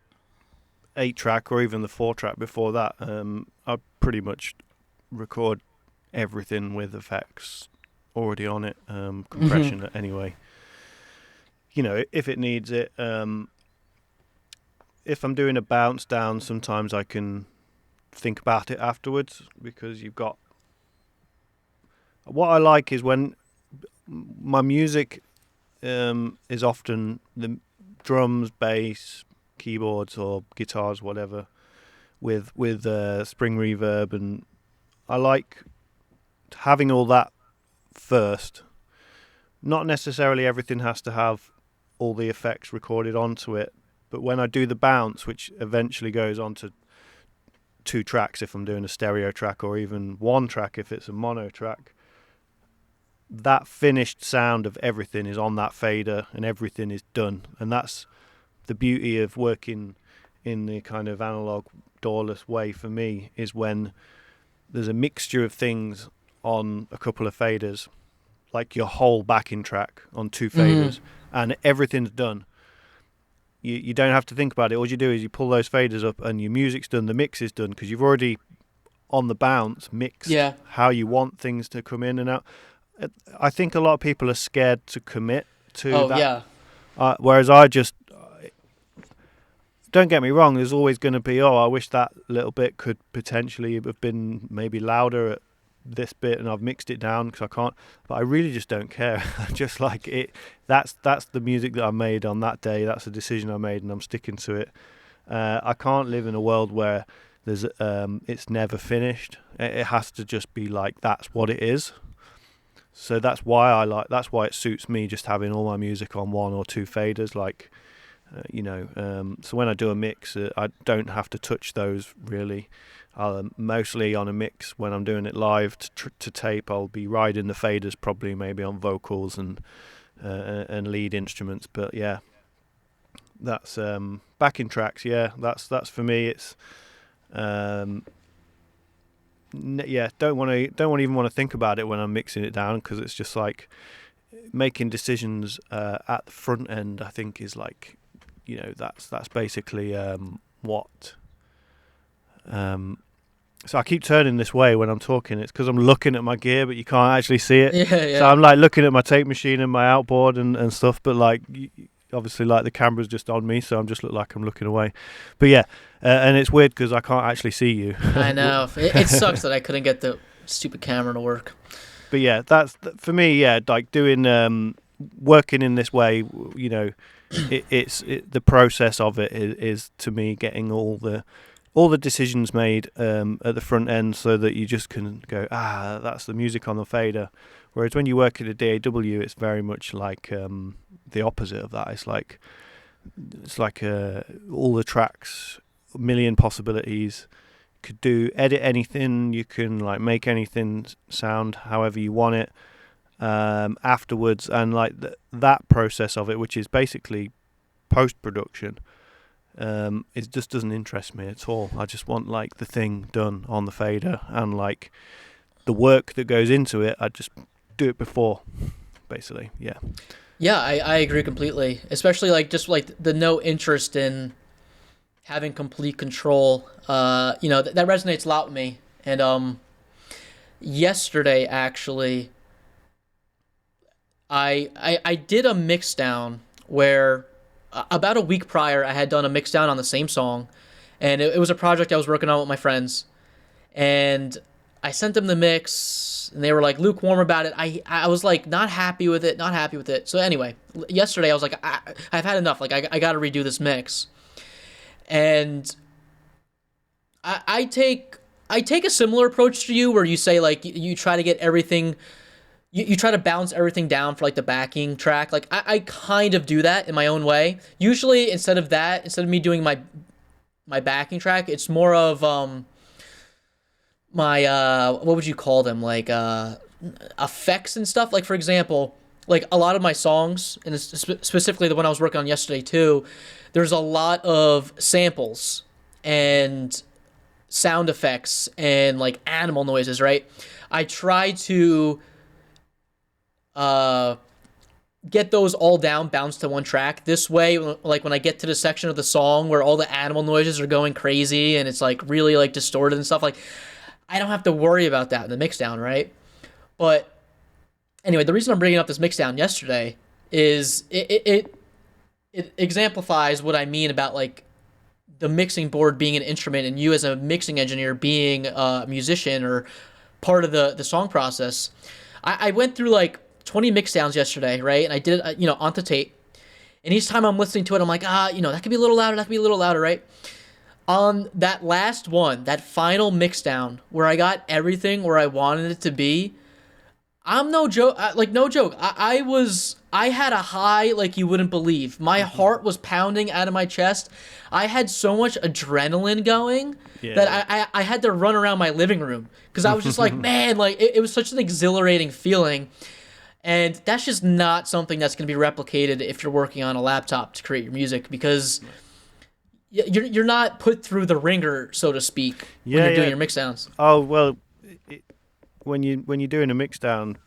8-track or even the 4-track before that, I pretty much record everything with effects already on it, compression anyway. If it needs it. If I'm doing a bounce down, sometimes I can think about it afterwards, because you've got... What I like is when my music is often the drums, bass, keyboards or guitars, whatever, with spring reverb, and I like having all that first. Not necessarily everything has to have all the effects recorded onto it, but when I do the bounce, which eventually goes on to 2 tracks if I'm doing a stereo track, or even 1 track if it's a mono track, that finished sound of everything is on that fader and everything is done. And that's the beauty of working in the kind of analog doorless way for me, is when there's a mixture of things on a couple of faders, like your whole backing track on 2 faders, and everything's done. You don't have to think about it. All you do is you pull those faders up and your music's done, the mix is done, because you've already, on the bounce, mixed how you want things to come in and out. I think a lot of people are scared to commit to that. Whereas I just... Don't get me wrong, there's always going to be, I wish that little bit could potentially have been maybe louder at this bit, and I've mixed it down because I can't. But I really just don't care. I just like it. That's the music that I made on that day. That's the decision I made, and I'm sticking to it. I can't live in a world where there's it's never finished. It has to just be like, that's what it is. So that's why it suits me just having all my music on 1 or 2 faders, like. So when I do a mix, I don't have to touch those really. Mostly on a mix, when I'm doing it live to tape, I'll be riding the faders probably maybe on vocals and lead instruments. But yeah, that's backing tracks. Yeah, that's for me. It's don't even want to think about it when I'm mixing it down, because it's just like making decisions at the front end. I think is like. That's basically what. So I keep turning this way when I'm talking. It's because I'm looking at my gear, but you can't actually see it. Yeah. So I'm like looking at my tape machine and my outboard and stuff. But like, obviously, like the camera's just on me, so I'm just look like I'm looking away. But yeah, and it's weird because I can't actually see you. I know. It sucks that I couldn't get the stupid camera to work. But yeah, that's for me. Yeah, like doing working in this way. It's the process of it is to me getting all the decisions made at the front end, so that you just can go, that's the music on the fader. Whereas when you work at a DAW, it's very much like the opposite of that. It's like all the tracks, a million possibilities. You could edit anything. You can like make anything sound however you want it. Afterwards, and like that process of it, which is basically post-production, it just doesn't interest me at all. I just want like the thing done on the fader, and like the work that goes into it, I just do it before, basically. Yeah, I agree completely, especially like just like the no interest in having complete control. That resonates a lot with me. And yesterday actually, I did a mix down where about a week prior I had done a mix down on the same song, and it was a project I was working on with my friends, and I sent them the mix, and they were like lukewarm about it. I was like not happy with it, not happy with it. So anyway, yesterday I was like I've had enough. Like I got to redo this mix, and I take a similar approach to you where you say like you try to get everything you try to balance everything down for like the backing track. Like I kind of do that in my own way. Usually instead of me doing my backing track, it's more of my what would you call them? Like effects and stuff. Like for example, like a lot of my songs, and specifically the one I was working on yesterday too, there's a lot of samples and sound effects and like animal noises, right? I try to uh get those all down, bounce to one track. This way, like when I get to the section of the song where all the animal noises are going crazy and it's like really like distorted and stuff, like I don't have to worry about that in the mixdown, right? But anyway, the reason I'm bringing up this mixdown yesterday is it exemplifies what I mean about like the mixing board being an instrument and you as a mixing engineer being a musician or part of the song process. I went through like 20 mix downs yesterday, right? And I did it, onto tape. And each time I'm listening to it, I'm like, that could be a little louder, that could be a little louder, right? On that last one, that final mix down, where I got everything where I wanted it to be, I'm no joke, like no joke. I had a high like you wouldn't believe. My heart was pounding out of my chest. I had so much adrenaline going that I had to run around my living room because I was just like, man, like it was such an exhilarating feeling. And that's just not something that's going to be replicated if you're working on a laptop to create your music because you're not put through the ringer, so to speak, when you're doing your mix downs. Oh well, when you're doing a mix down,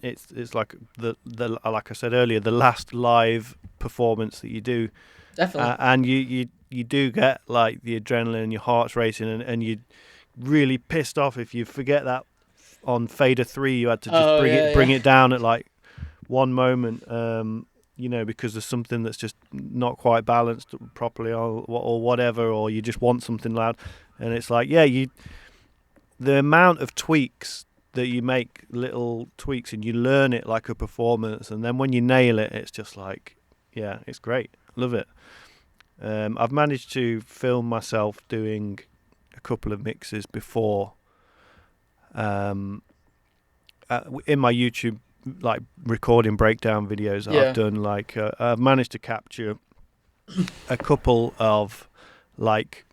it's like the like I said earlier, the last live performance that you do. Definitely. And you do get like the adrenaline, and your heart's racing, and you're really pissed off if you forget that on fader 3 you had to just bring it down at like one moment, because there's something that's just not quite balanced properly or whatever, or you just want something loud, and it's like the amount of tweaks that you make, little tweaks, and you learn it like a performance, and then when you nail it, it's just like, it's great. Love it. I've managed to film myself doing a couple of mixes before in my YouTube, like recording breakdown videos that I've done. Like I've managed to capture a couple of like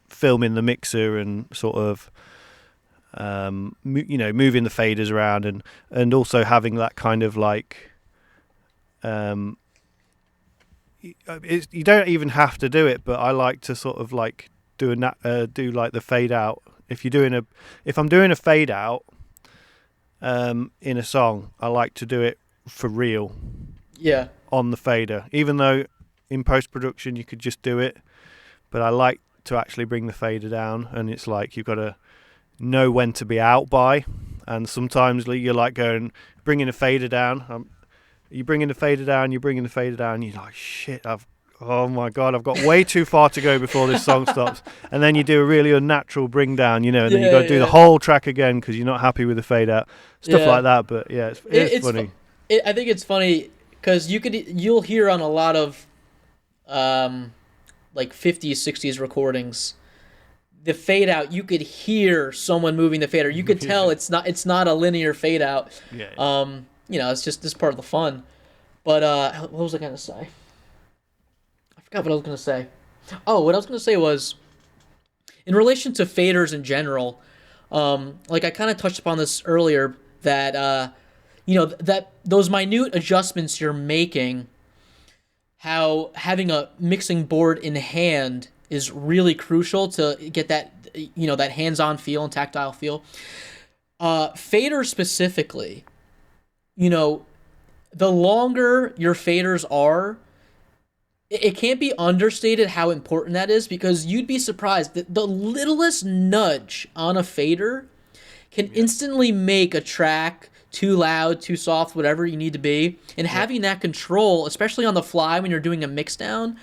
filming the mixer and sort of moving the faders around and also having that kind of like you don't even have to do it, but I like to sort of like do like the fade out. If I'm doing a fade out in a song, I like to do it for real. Yeah. On the fader, even though in post production you could just do it, but I like to actually bring the fader down, and it's like you've got to know when to be out by, and sometimes you're like bringing a fader down. You're bringing the fader down, you're like, shit, oh my God, I've got way too far to go before this song stops. And then you do a really unnatural bring down, and then you got to do the whole track again because you're not happy with the fade out. Stuff like that, but it's funny. I think it's funny because you'll hear on a lot of like 50s, 60s recordings, the fade out, you could hear someone moving the fader. You could tell it's not a linear fade out. It's just this part of the fun. But what was I gonna say? I forgot what I was gonna say. Oh, what I was gonna say was, in relation to faders in general, like I kind of touched upon this earlier, that that those minute adjustments you're making, how having a mixing board in hand is really crucial to get that that hands-on feel and tactile feel. Faders specifically, the longer your faders are, it can't be understated how important that is, because you'd be surprised that the littlest nudge on a fader can instantly make a track too loud, too soft, whatever you need to be. And Yeah. having that control, especially on the fly when you're doing a mix down,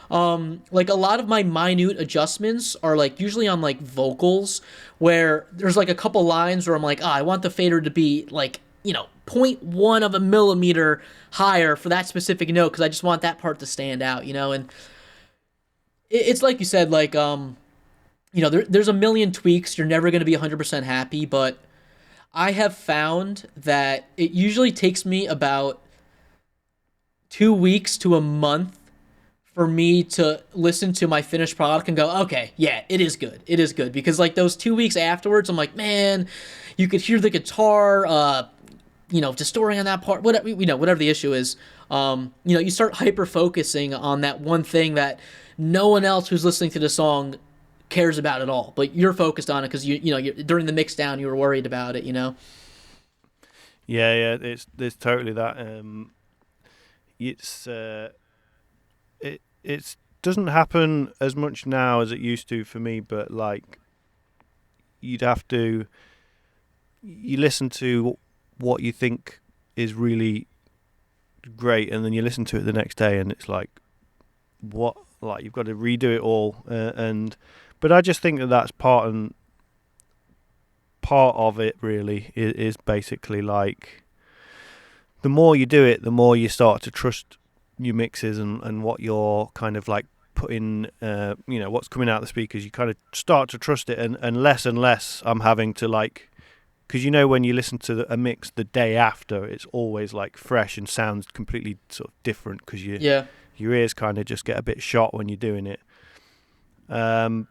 like a lot of my minute adjustments are like usually on like vocals where there's like a couple lines where I'm like, I want the fader to be like, you know, point 0.1 of a millimeter higher for that specific note because I just want that part to stand out, you know. And it's like you said, like you know, there's a million tweaks. You're never going to be 100% happy, but I have found that it usually takes me about 2 weeks to a month for me to listen to my finished product and go, okay, yeah, it is good. It is good. Because like those 2 weeks afterwards, I'm like, man, you could hear the guitar, you know, distorting on that part, whatever, you know, whatever the issue is. You know, you start hyper focusing on that one thing that no one else who's listening to the song cares about at all, but you're focused on it because you know, during the mix down, you were worried about it, you know? Yeah, there's totally that. It's it doesn't happen as much now as it used to for me, but like you'd have to you listen to what you think is really great, and then you listen to it the next day, and it's like what, like you've got to redo it all, and but I just think that that's part of it. Really, is basically like the more you do it, the more you start to trust your mixes and what you're kind of like putting, you know, what's coming out of the speakers. You kind of start to trust it, and less I'm having to like, because you know when you listen to a mix the day after, it's always like fresh and sounds completely sort of different because Yeah. your ears kind of just get a bit shot when you're doing it. And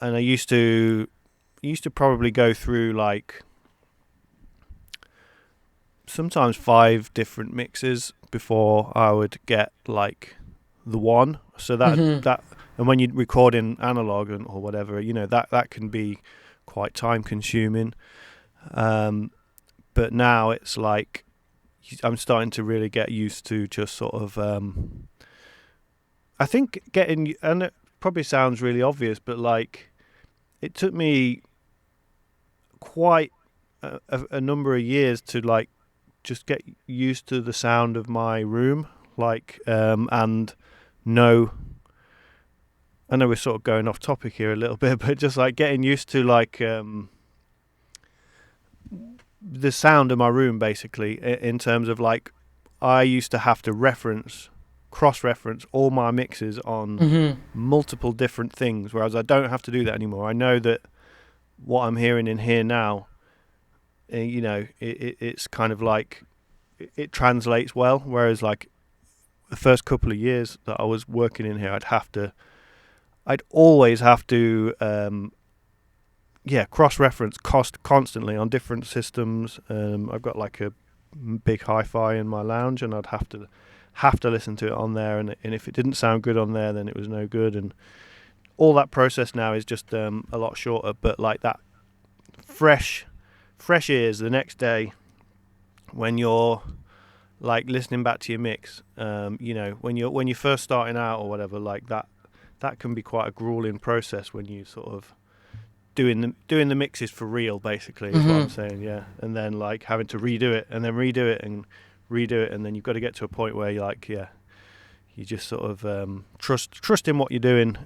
I used to probably go through like sometimes 5 different mixes before I would get like the one. So Mm-hmm. and when you record in analog or whatever, you know, that can be quite time consuming. But now it's like I'm starting to really get used to just sort of I think getting, and it probably sounds really obvious, but like it took me quite a number of years to like just get used to the sound of my room, like and know. I know we're sort of going off topic here a little bit, but just like getting used to like the sound of my room, basically, in terms of like I used to have to cross-reference all my mixes on Mm-hmm. multiple different things, whereas I don't have to do that anymore. I know that what I'm hearing in here now, you know, it's kind of like it translates well, whereas like the first couple of years that I was working in here, I'd always have to cross-reference constantly on different systems. I've got like a big hi-fi in my lounge, and I'd have to listen to it on there, and if it didn't sound good on there, then it was no good. And all that process now is just a lot shorter, but like that fresh ears the next day when you're like listening back to your mix, you know, when you're first starting out or whatever, like that can be quite a grueling process when you sort of doing the mixes for real, basically, is what I'm Mm-hmm. saying. Yeah. And then like having to redo it and then redo it and redo it, and then you've got to get to a point where you're like, yeah, you just sort of trust in what you're doing,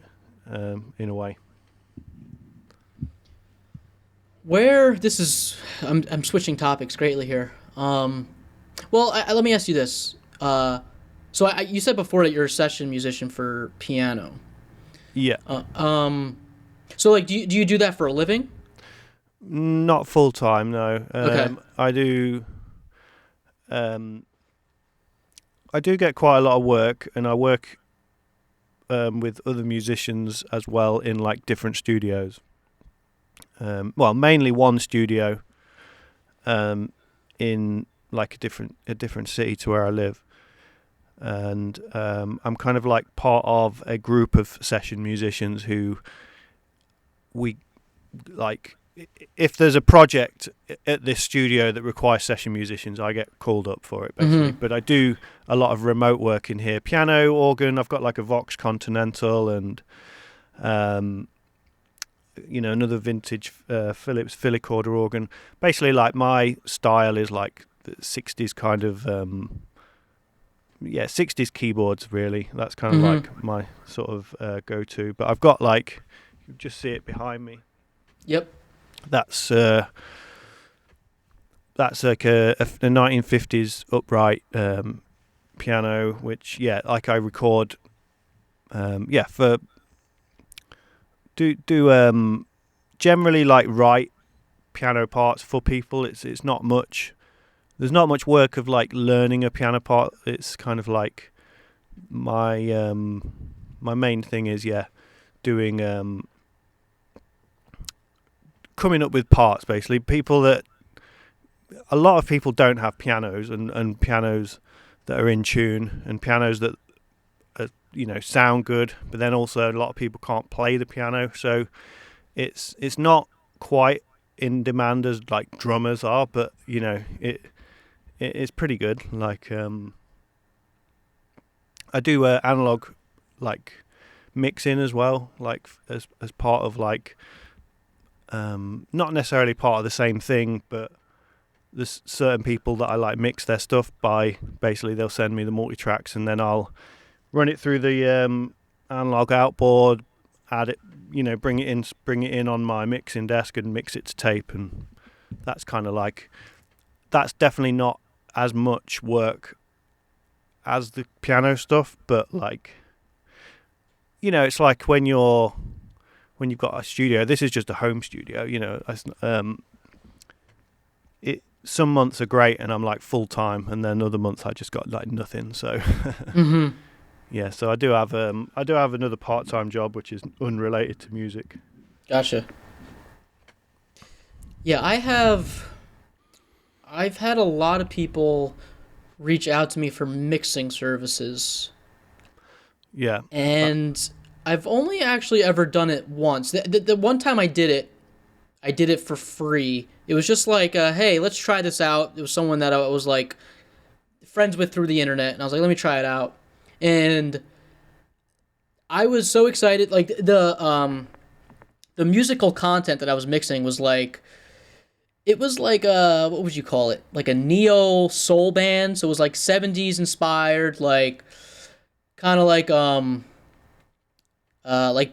in a way. Where this is, I'm switching topics greatly here. Well, let me ask you this. So you said before that you're a session musician for piano. Yeah. Uh, um, so like, do you do that for a living? Not full time, no. Okay. I do. Um, I do get quite a lot of work, and I work with other musicians as well in like different studios. Well, mainly one studio in like a different city to where I live, and I'm kind of like part of a group of session musicians who we like. If there's a project at this studio that requires session musicians, I get called up for it, basically. Mm-hmm. But I do a lot of remote work in here, piano, organ. I've got like a Vox Continental, and another vintage Philips filicorder organ. Basically, like my style is like the 60s kind of 60s keyboards. Really, that's kind of Mm-hmm. like my sort of go-to. But I've got like, you just see it behind me. Yep. That's like a 1950s upright piano, which like I record for do generally like write piano parts for people. It's not much. There's not much work of like learning a piano part. It's kind of like my my main thing is doing coming up with parts. Basically, a lot of people don't have pianos and pianos that are in tune and pianos that sound good, but then also a lot of people can't play the piano, so it's not quite in demand as like drummers are, but it's pretty good. Like I do analog like mixing as well, like as part of like not necessarily part of the same thing, but there's certain people that I like mix their stuff by. Basically, they'll send me the multi tracks, and then I'll run it through the analog outboard, add it, bring it in on my mixing desk and mix it to tape, and that's kind of like, that's definitely not as much work as the piano stuff, but like, it's like when you've got a studio. This is just a home studio, some months are great and I'm like full time, and then other months I just got like nothing. So Mm-hmm. yeah, so I do have another part time job which is unrelated to music. Gotcha. Yeah, I've had a lot of people reach out to me for mixing services, Yeah, and I've only actually ever done it once. The one time I did it for free. It was just like, hey, let's try this out. It was someone that I was like friends with through the internet, and I was like, let me try it out. And I was so excited. Like the musical content that I was mixing was like, it was like what would you call it? Like a neo soul band. So it was like 70s inspired, kind of like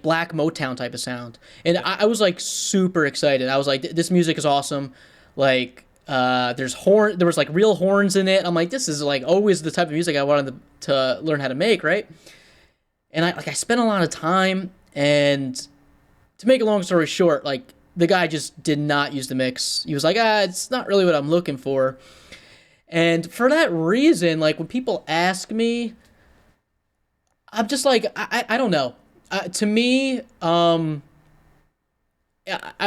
black Motown type of sound. And I was like super excited. I was like, this music is awesome. Like, there was like real horns in it. I'm like, this is like always the type of music I wanted to learn how to make, right? And I spent a lot of time. And to make a long story short, like the guy just did not use the mix. He was like, it's not really what I'm looking for. And for that reason, like when people ask me, I'm just like, I don't know. To me, I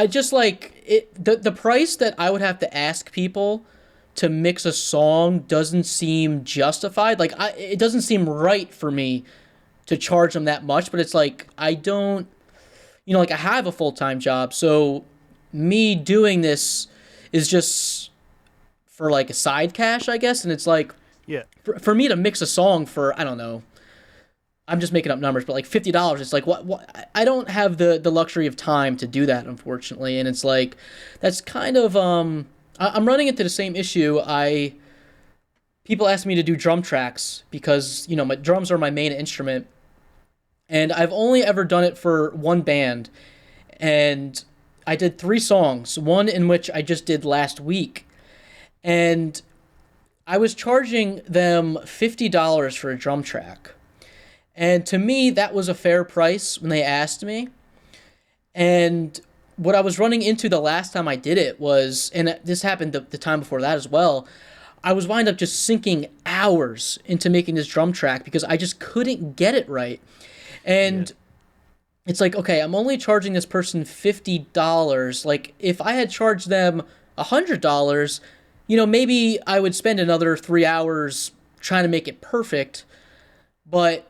just like it. The price that I would have to ask people to mix a song doesn't seem justified. Like it doesn't seem right for me to charge them that much. But it's like I don't, like I have a full time job, so me doing this is just for like a side cash, I guess. And it's like yeah, for me to mix a song for, I don't know, I'm just making up numbers, but like $50. It's like what I don't have the luxury of time to do that, unfortunately. And it's like that's kind of I'm running into the same issue. I People ask me to do drum tracks because my drums are my main instrument, and I've only ever done it for one band, and I did 3 songs. One in which I just did last week, and I was charging them $50 for a drum track. And to me, that was a fair price when they asked me. And what I was running into the last time I did it was, and this happened the time before that as well, I was wind up just sinking hours into making this drum track because I just couldn't get it right. yeah, And it's like, okay, I'm only charging this person $50. Like, if I had charged them $100, maybe I would spend another 3 hours trying to make it perfect. But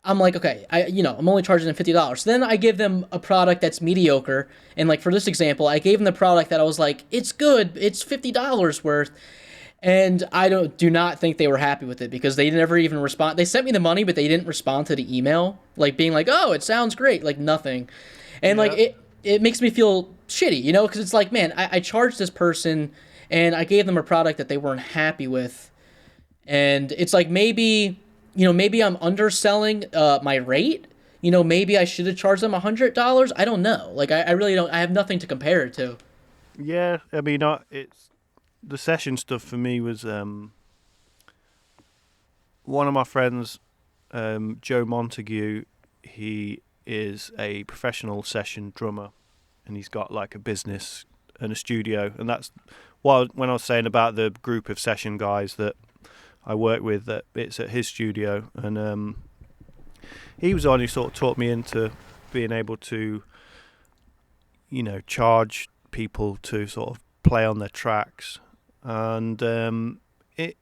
I'm like, okay, I'm only charging them $50. So then I give them a product that's mediocre, and like for this example, I gave them the product that I was like, it's good, it's $50 worth, and I do not think they were happy with it because they never even respond. They sent me the money, but they didn't respond to the email, like being like, oh, it sounds great, like nothing. And like Yeah. it makes me feel shitty, you know, because it's like, man, I charged this person and I gave them a product that they weren't happy with, and it's like maybe, you know, maybe I'm underselling my rate. You know, maybe I should have charged them $100. I don't know. Like I really don't. I have nothing to compare it to. Yeah, I mean, it's the session stuff for me was one of my friends, Joe Montague. He is a professional session drummer, and he's got like a business and a studio, and that's what when I was saying about the group of session guys that I work with, that it's at his studio, and he was the one who sort of taught me into being able to, you know, charge people to sort of play on their tracks, and it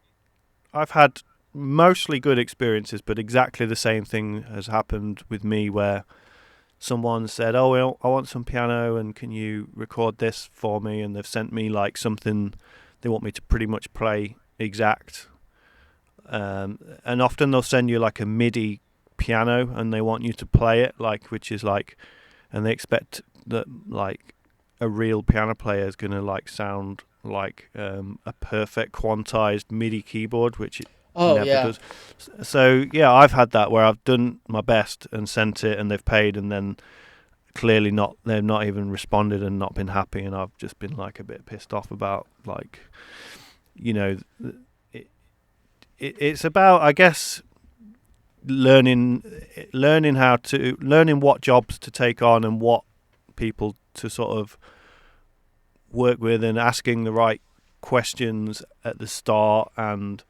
I've had mostly good experiences, but exactly the same thing has happened with me where someone said, "Oh, well, I want some piano, and can you record this for me?" And they've sent me like something they want me to pretty much play exact. And often they'll send you like a MIDI piano, and they want you to play it like, which is like, and they expect that like a real piano player is going to like sound like a perfect quantized MIDI keyboard, which it Oh never yeah. does. So yeah, I've had that where I've done my best and sent it, and they've paid, and then clearly not, they've not even responded and not been happy, and I've just been like a bit pissed off about, like, you know, it's about, I guess, learning what jobs to take on and what people to sort of work with, and asking the right questions at the start, and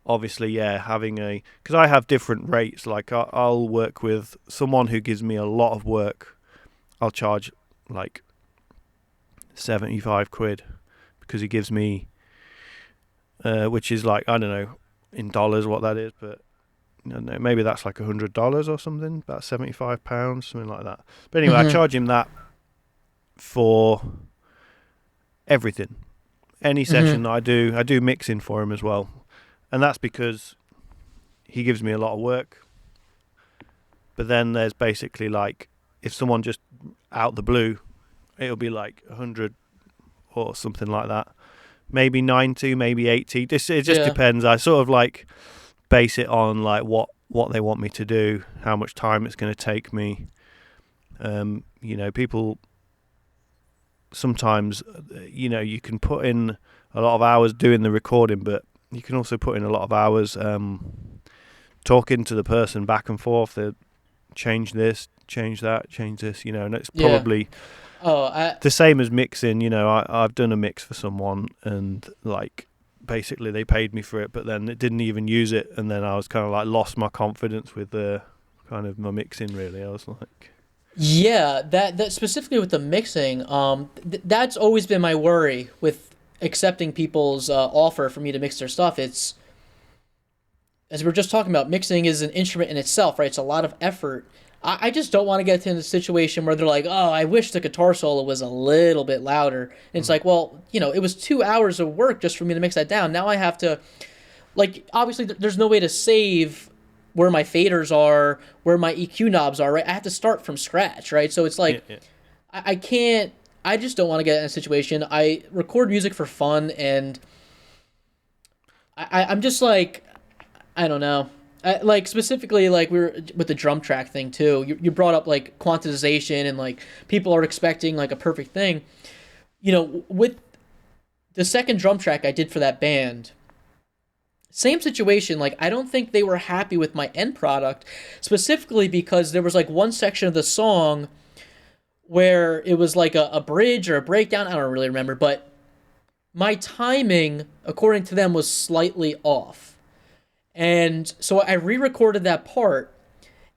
obviously, yeah, having because I have different rates. Like I'll work with someone who gives me a lot of work, I'll charge like 75 quid, because he gives me which is like, I don't know in dollars what that is, but I don't know, maybe that's like $100 or something, about £75, something like that. But anyway, I Mm-hmm. charge him that for everything. Any Mm-hmm. session that I do mixing for him as well, and that's because he gives me a lot of work. But then there's basically like, if someone just out the blue, it'll be like 100 or something like that, maybe 90, maybe 80. It just Yeah. depends. I sort of like base it on like what they want me to do, how much time it's going to take me. You know, people sometimes, you know, you can put in a lot of hours doing the recording, but you can also put in a lot of hours talking to the person back and forth. They change this, change that, change this, you know, and it's Yeah. probably Oh, I the same as mixing. You know, I've done a mix for someone, and like basically they paid me for it, but then it didn't even use it, and then I was kind of like lost my confidence with the kind of my mixing. Really, I was like, Yeah, that specifically with the mixing, that's always been my worry with accepting people's offer for me to mix their stuff. It's, as we are just talking about, mixing is an instrument in itself, right? It's a lot of effort. I just don't want to get into a situation where they're like, oh, I wish the guitar solo was a little bit louder. And it's mm, like, well, you know, it was 2 hours of work just for me to mix that down. Now I have to, like, obviously, there's no way to save where my faders are, where my EQ knobs are, right? I have to start from scratch, right? So it's yeah, like, yeah, I can't, I just don't want to get in a situation. I record music for fun, and I'm just like, I don't know. Like specifically, like we were with the drum track thing too. You brought up like quantization and like people are expecting like a perfect thing. You know, with the second drum track I did for that band, same situation. Like I don't think they were happy with my end product, specifically because there was like one section of the song where it was like a bridge or a breakdown. I don't really remember, but my timing, according to them, was slightly off. And so I re recorded that part,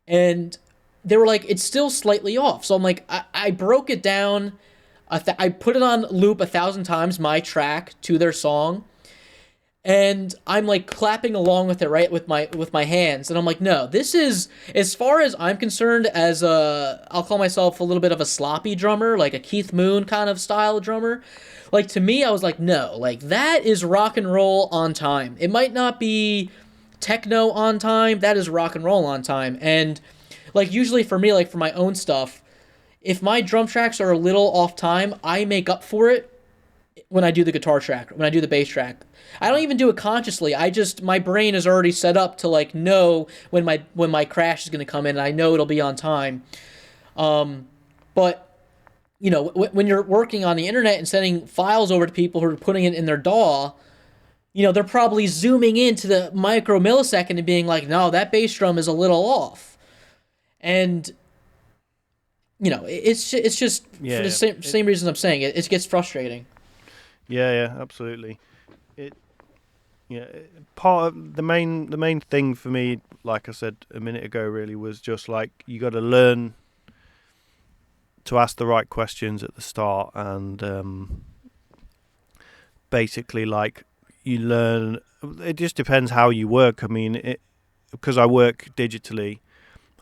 and they were like, it's still slightly off. So I'm like, I broke it down. I put it on loop 1,000 times, my track to their song, and I'm like clapping along with it, right, with my hands, and I'm like, no, this is, as far as I'm concerned, as a, I'll call myself a little bit of a sloppy drummer, like a Keith Moon kind of style drummer. Like to me, I was like, no, like that is rock and roll on time. It might not be techno on time, that is rock and roll on time. And like usually for me, like for my own stuff, if my drum tracks are a little off time, I make up for it when I do the guitar track, when I do the bass track. I don't even do it consciously. I just my brain is already set up to like know when my crash is going to come in, and I know it'll be on time. But when you're working on the internet and sending files over to people who are putting it in their DAW, they're probably zooming into the micro millisecond and being like, no, that bass drum is a little off. And it's just for Yeah, the same reasons I'm saying it gets frustrating. yeah, absolutely. It yeah, part of the main thing for me, like I said a minute ago, really was just like you got to learn to ask the right questions at the start, and basically like you learn. It just depends how you work. I mean, because I work digitally,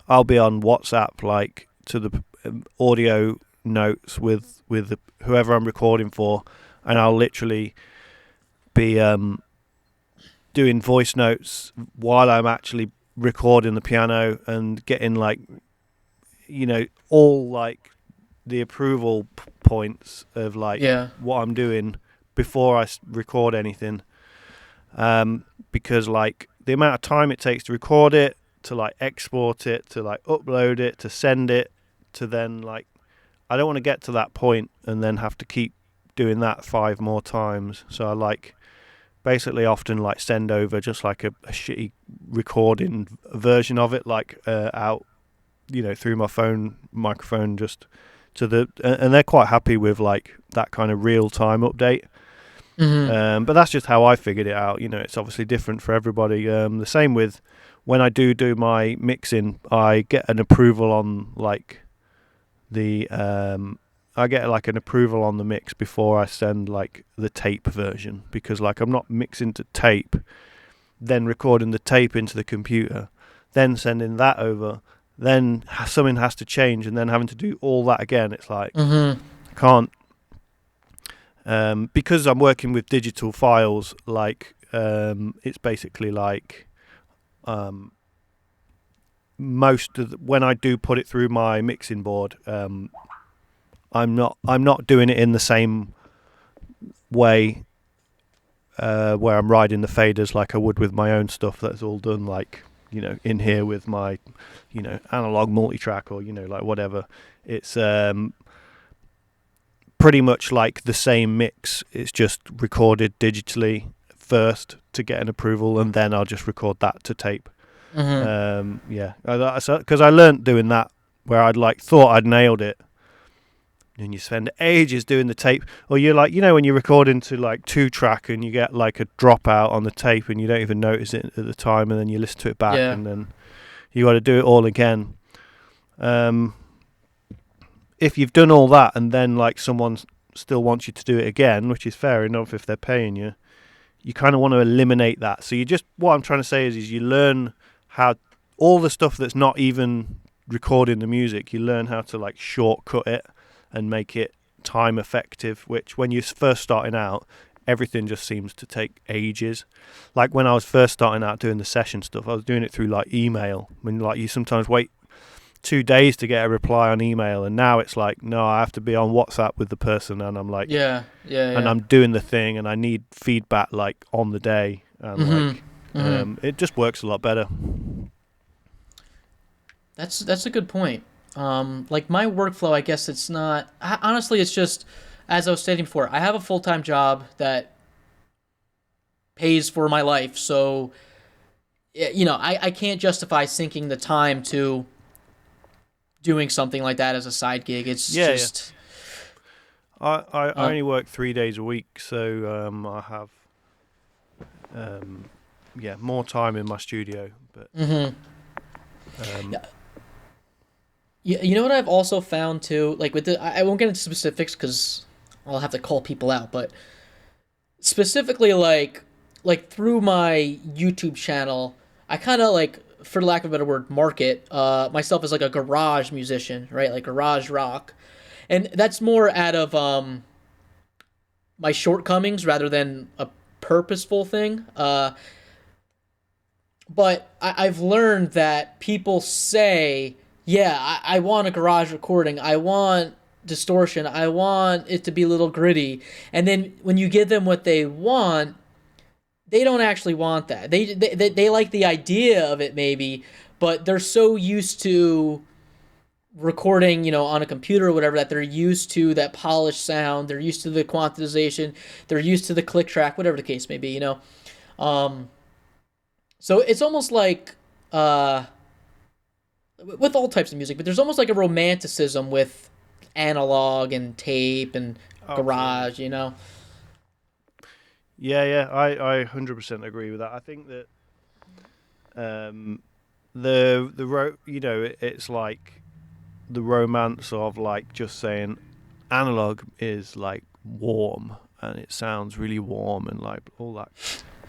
I'll be on WhatsApp like to the audio notes with whoever I'm recording for, and I'll literally be doing voice notes while I'm actually recording the piano and getting like all like the approval points of like Yeah. what I'm doing before I record anything, because like the amount of time it takes to record it, to like export it, to like upload it, to send it, to then like I don't want to get to that point and then have to keep doing that 5 more times. So I like basically often like send over just like a shitty recording version of it, like out through my phone microphone, just to and they're quite happy with like that kind of real time update. But that's just how I figured it out. It's obviously different for everybody. The same with when I do my mixing, I get an approval on like the I get like an approval on the mix before I send like the tape version, because like I'm not mixing to tape, then recording the tape into the computer, then sending that over, then something has to change, and then having to do all that again. It's like I can't, because I'm working with digital files. Like it's basically like most of when I do put it through my mixing board, I'm not doing it in the same way where I'm riding the faders like I would with my own stuff that's all done like in here with my analog multi-track or like whatever. It's pretty much like the same mix. It's just recorded digitally first to get an approval, and then I'll just record that to tape. Yeah, because I learnt doing that where I'd like thought I'd nailed it, and you spend ages doing the tape, or you're like when you record into like 2-track and you get like a dropout on the tape and you don't even notice it at the time, and then you listen to it back, and then you got to do it all again. If you've done all that and then like someone still wants you to do it again, which is fair enough if they're paying you, you kind of want to eliminate that. So what I'm trying to say is you learn how all the stuff that's not even recording the music, you learn how to like shortcut it and make it time effective, which when you're first starting out, everything just seems to take ages. Like when I was first starting out doing the session stuff, I was doing it through like email. I mean, like you sometimes wait 2 days to get a reply on email, and now it's like, no, I have to be on WhatsApp with the person, and I'm like, and I'm doing the thing, and I need feedback like on the day, and it just works a lot better. That's a good point. Like my workflow, I guess it's not. Honestly, it's just as I was stating before. I have a full-time job that pays for my life, so I can't justify sinking the time to doing something like that as a side gig. It's just. Yeah. I only work 3 days a week, so I have more time in my studio, but. You know what I've also found too, like with I won't get into specifics because I'll have to call people out, but specifically like through my YouTube channel, I kind of like, for lack of a better word, market myself as like a garage musician, right? Like garage rock, and that's more out of my shortcomings rather than a purposeful thing. But I've learned that people say yeah, I want a garage recording. I want distortion. I want it to be a little gritty. And then when you give them what they want, they don't actually want that. They like the idea of it maybe, but they're so used to recording, on a computer or whatever, that they're used to that polished sound. They're used to the quantization. They're used to the click track, whatever the case may be. Um, so it's almost like uh, with all types of music, but there's almost like a romanticism with analog and tape and Absolutely. garage. Yeah, I 100% agree with that. I think that um, it's like the romance of like just saying analog is like warm and it sounds really warm and like all that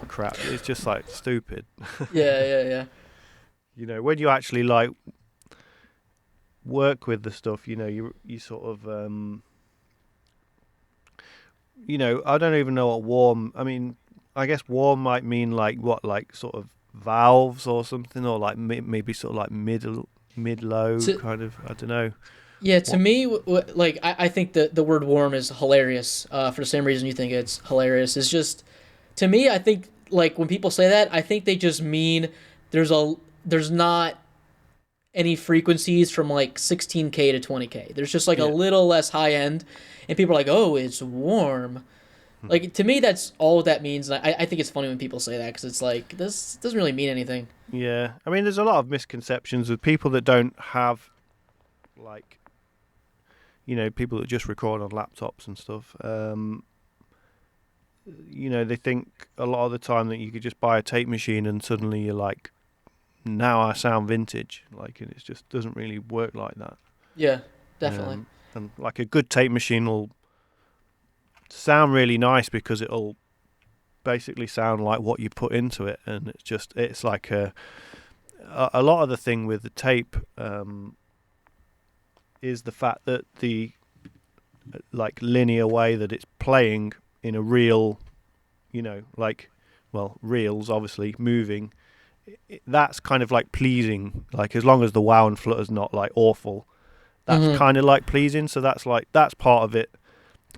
crap. It's just like stupid. Yeah, yeah, yeah. When you actually like work with the stuff, you sort of I don't even know what warm. I mean, I guess warm might mean like what, like sort of valves or something, or like maybe sort of like mid low To kind of. I don't know Yeah, to what. me, like I think the word "worm" is hilarious. For the same reason you think it's hilarious. It's just, to me, I think like when people say that, I think they just mean there's not any frequencies from like 16K to 20K. There's just like a Yeah. little less high end, and people are like, "Oh, it's warm." Like to me, that's all that means. And I think it's funny when people say that because it's like this doesn't really mean anything. Yeah. I mean, there's a lot of misconceptions with people that don't have like people that just record on laptops and stuff. They think a lot of the time that you could just buy a tape machine and suddenly you're like, now I sound vintage. Like, and it just doesn't really work like that. Yeah, definitely. Um, and like a good tape machine will sound really nice because it'll basically sound like what you put into it, and it's like a lot of the thing with the tape is the fact that the like linear way that it's playing in a reel, like, well, reels obviously moving. That's kind of like pleasing. Like as long as the wow and flutter's not like awful, that's Hmm. kind of like pleasing. So that's part of it.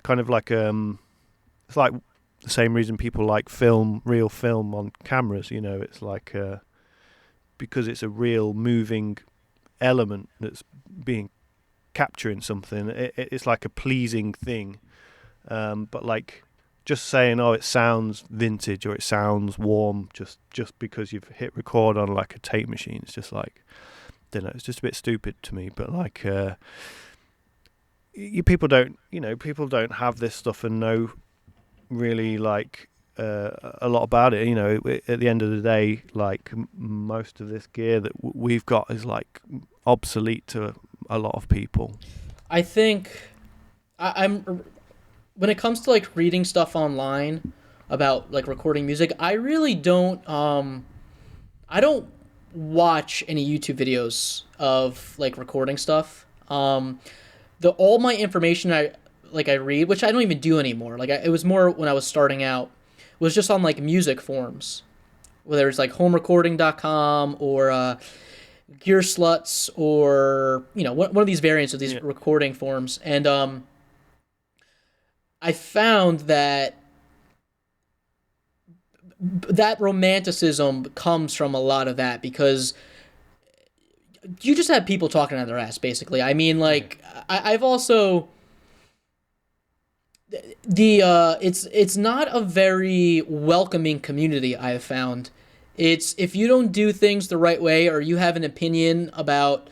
Kind of like it's like the same reason people like real film on cameras. It's like because it's a real moving element that's being capturing something. It's like a pleasing thing. But like just saying, oh, it sounds vintage or it sounds warm, just because you've hit record on like a tape machine, it's just like, I don't know, it's just a bit stupid to me. But like, people don't have this stuff and know really like a lot about it. At the end of the day, like most of this gear that we've got is like obsolete to a lot of people. I think I'm when it comes to like reading stuff online about like recording music, I don't watch any YouTube videos of like recording stuff. The all my information I read, which I don't even do anymore. It was more when I was starting out, was just on like music forums, whether it's like homerecording.com or Gear Sluts or one of these variants of these Yeah, recording forums, and I found that romanticism comes from a lot of that because you just have people talking out of their ass, basically. I mean, yeah, like I've also it's not a very welcoming community. I have found it's if you don't do things the right way or you have an opinion about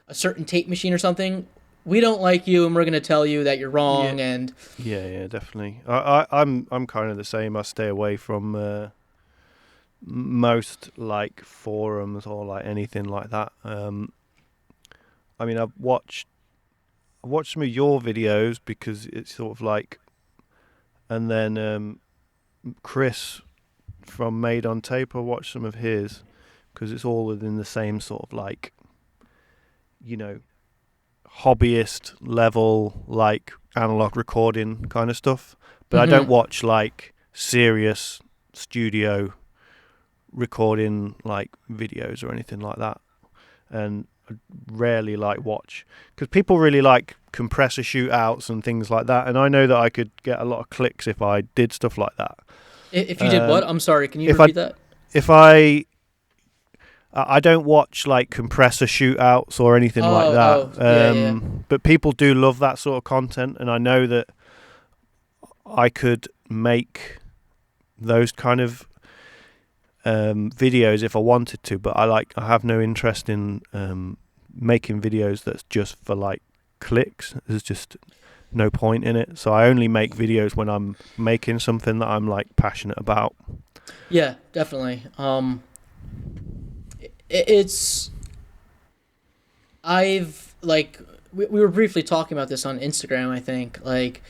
a certain tape machine or something, we don't like you and we're gonna tell you that you're yeah. wrong. And Yeah, definitely. I'm kind of the same. I stay away from most like forums or like anything like that. I mean, I've watched some of your videos because it's sort of like, and then Chris from Made on Tape, I watched some of his because it's all within the same sort of like, you know, hobbyist level like analog recording kind of stuff. But I don't mm-hmm. watch like serious studio recording like videos or anything like that. And rarely like watch, because people really like compressor shootouts and things like that, and I know that I could get a lot of clicks if I did stuff like that. If you did what? I'm sorry. Can you If repeat that? I don't watch like compressor shootouts or anything like that. Yeah. But people do love that sort of content, and I know that I could make those kind of videos if I wanted to, but I have no interest in making videos that's just for like clicks. There's just no point in it. So I only make videos when I'm making something that I'm like passionate about. Yeah, definitely. It's I've like we were briefly talking about this on Instagram, I think. Like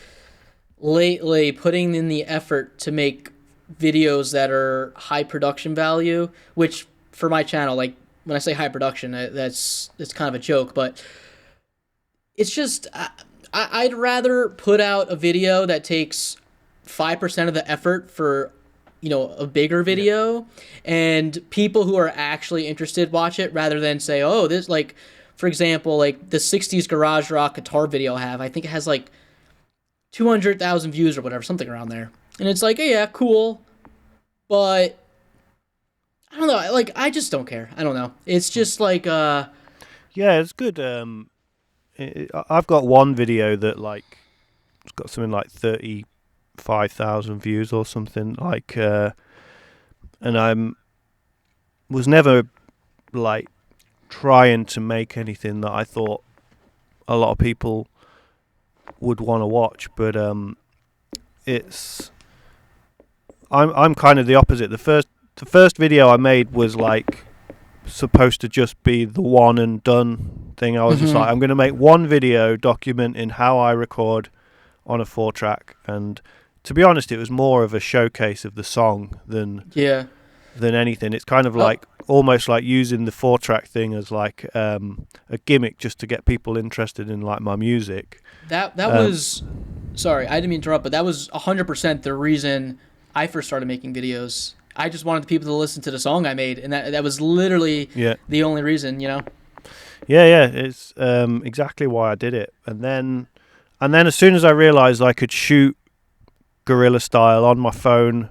lately putting in the effort to make videos that are high production value, which for my channel, like when I say high production, that's kind of a joke, but it's just I'd rather put out a video that takes 5% of the effort for a bigger video, and people who are actually interested watch it, rather than say, oh, this, like, for example, like the 60s garage rock guitar video I think it has like 200,000 views or whatever, something around there. And it's like, yeah, cool, but I don't know, like, I just don't care. I don't know. It's just like Yeah, it's good. I've got one video that like it's got something like 35,000 views or something like, and was never like trying to make anything that I thought a lot of people would want to watch, but it's I'm kind of the opposite. The first video I made was like supposed to just be the one and done thing. I was just like, I'm going to make one video documenting how I record on a 4-track, and to be honest, it was more of a showcase of the song than anything. It's kind of like almost like using the 4-track thing as like a gimmick just to get people interested in like my music. That was, sorry, I didn't mean to interrupt, but that was 100% the reason I first started making videos. I just wanted people to listen to the song I made, and that was literally the only reason, Yeah, it's exactly why I did it. And then as soon as I realized I could shoot guerrilla style on my phone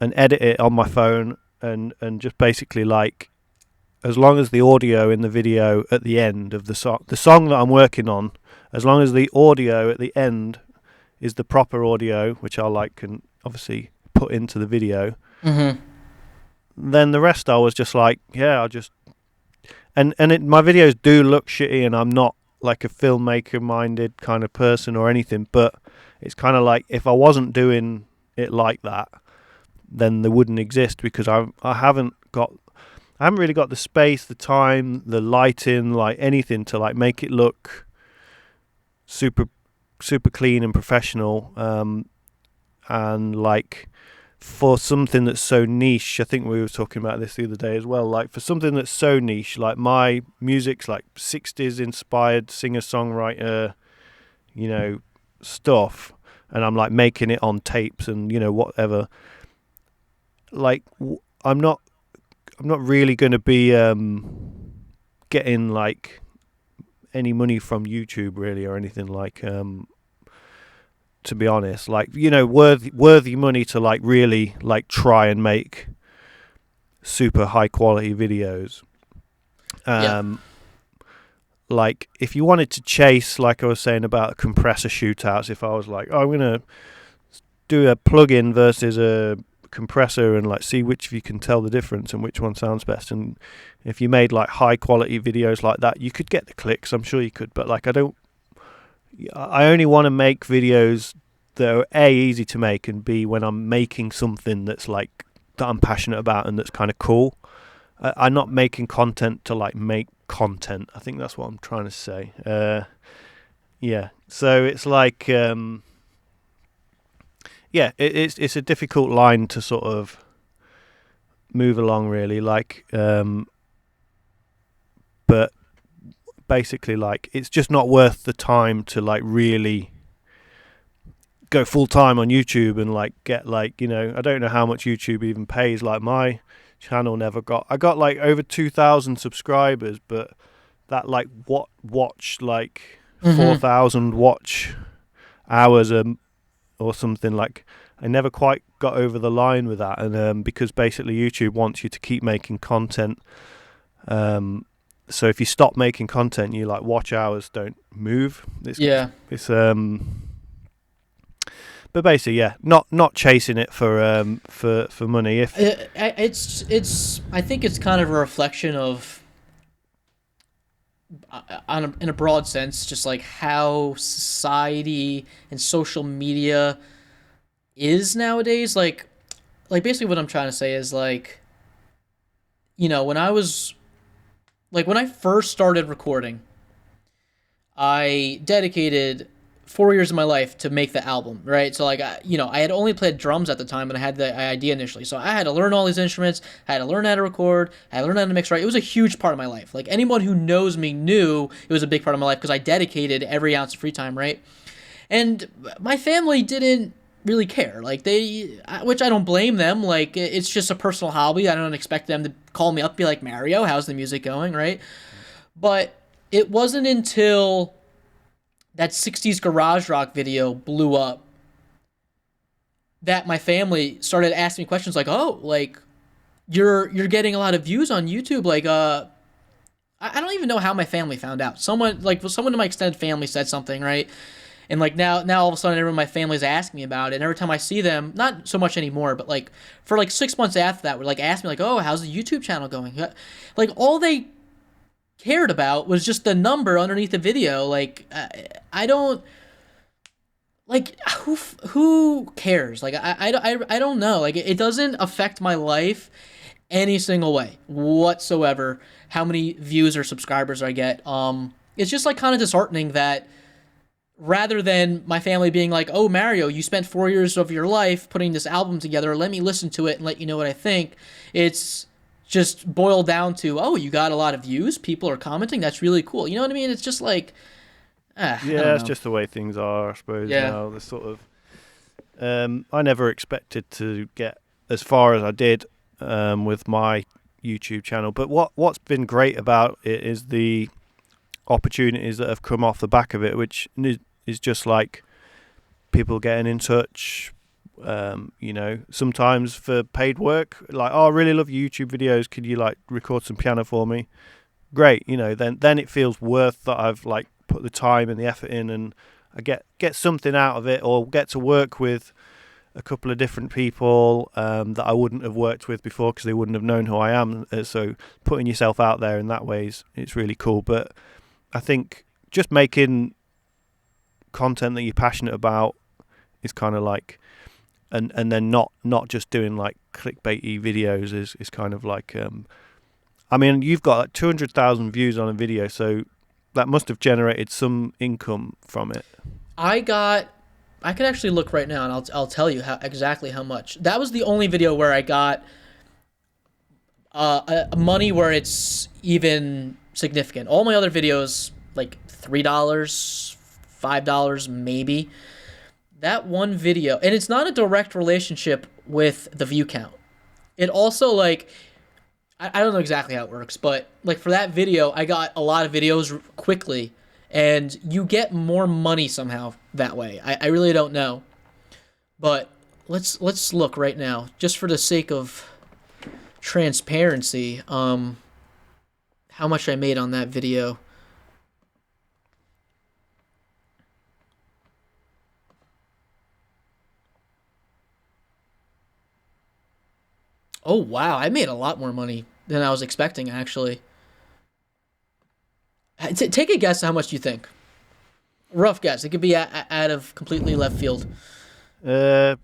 and edit it on my phone, and just basically like, as long as the audio in the video at the end of the song that I'm working on, as long as the audio at the end is the proper audio, which I can obviously put into the video, then the rest I was just like, yeah, I'll just my videos do look shitty, and I'm not like a filmmaker minded kind of person or anything, but it's kind of like, if I wasn't doing it like that, then they wouldn't exist, because I haven't really got the space, the time, the lighting, like anything to like make it look super clean and professional, and like for something that's so niche. I think we were talking about this the other day as well, like for something that's so niche, like my music's like 60s inspired singer-songwriter stuff, and I'm like making it on tapes and whatever, like I'm not really going to be getting like any money from YouTube really, or anything like, to be honest, like worthy money to like really like try and make super high quality videos. Like if you wanted to chase, like I was saying about compressor shootouts, if I was like, oh, I'm gonna do a plug-in versus a compressor and like see which of you can tell the difference and which one sounds best, and if you made like high quality videos like that, you could get the clicks, I'm sure you could, but like I only want to make videos that are A, easy to make, and B, when I'm making something that's like that I'm passionate about and that's kind of cool. I'm not making content to like make content. I think that's what I'm trying to say. So it's like it's a difficult line to sort of move along really, like but basically like it's just not worth the time to like really go full time on YouTube and like get like, I don't know how much YouTube even pays. Like my channel I got like over 2,000 subscribers, but that like watch like Mm-hmm. 4,000 watch hours or something. Like I never quite got over the line with that, and because basically YouTube wants you to keep making content. So if you stop making content, you like watch hours don't move. Yeah. It's but basically, yeah, not chasing it for money. If It's I think it's kind of a reflection of in a broad sense, just like how society and social media is nowadays. Like basically what I'm trying to say is like, when I was like when I first started recording, I dedicated 4 years of my life to make the album, right? So like, I had only played drums at the time, and I had the idea initially. So I had to learn all these instruments. I had to learn how to record. I had to learn how to mix. Right? It was a huge part of my life. Like anyone who knows me knew it was a big part of my life because I dedicated every ounce of free time, right? And my family didn't really care. Like which I don't blame them. Like it's just a personal hobby. I don't expect them to call me up, be like, Mario, how's the music going, right? But it wasn't until that 60s garage rock video blew up that my family started asking me questions like, "Oh, like you're getting a lot of views on YouTube." Like I don't even know how my family found out. Someone in my extended family said something, right? And like now all of a sudden everyone in my family's asking me about it. And every time I see them, not so much anymore, but like for like 6 months after that, would like ask me like, "Oh, how's the YouTube channel going?" Like all they cared about was just the number underneath the video. Like I don't like who cares? Like I don't know. Like it doesn't affect my life any single way whatsoever. How many views or subscribers I get? It's just like kind of disheartening that rather than my family being like, "Oh, Mario, you spent 4 years of your life putting this album together. Let me listen to it and let you know what I think." It's just boiled down to, "Oh, you got a lot of views. People are commenting. That's really cool." You know what I mean? It's just like, I yeah, don't it's know. just the way things are, I suppose. Yeah. Now the sort of I never expected to get as far as I did with my YouTube channel. But what's been great about it is the opportunities that have come off the back of it, which is just like people getting in touch. Sometimes for paid work, like, "Oh, I really love your YouTube videos. Could you like record some piano for me?" Great, then it feels worth that I've like put the time and the effort in, and I get something out of it, or get to work with a couple of different people that I wouldn't have worked with before because they wouldn't have known who I am. So putting yourself out there in that way it's really cool. But I think just making content that you're passionate about is kind of like, and then not just doing like clickbaity videos is kind of like I mean, you've got like 200,000 views on a video, so that must have generated some income from it. I got. I can actually look right now, and I'll tell you exactly how much. That was the only video where I got money where it's even significant. All my other videos, like $3, $5 maybe. That one video, and it's not a direct relationship with the view count. It also like I don't know exactly how it works, but like for that video, I got a lot of videos quickly, and you get more money somehow that way. I really don't know, but let's look right now, just for the sake of transparency. How much I made on that video. Oh wow, I made a lot more money than I was expecting actually. Take a guess how much you think. Rough guess. It could be out of completely left field. Uh,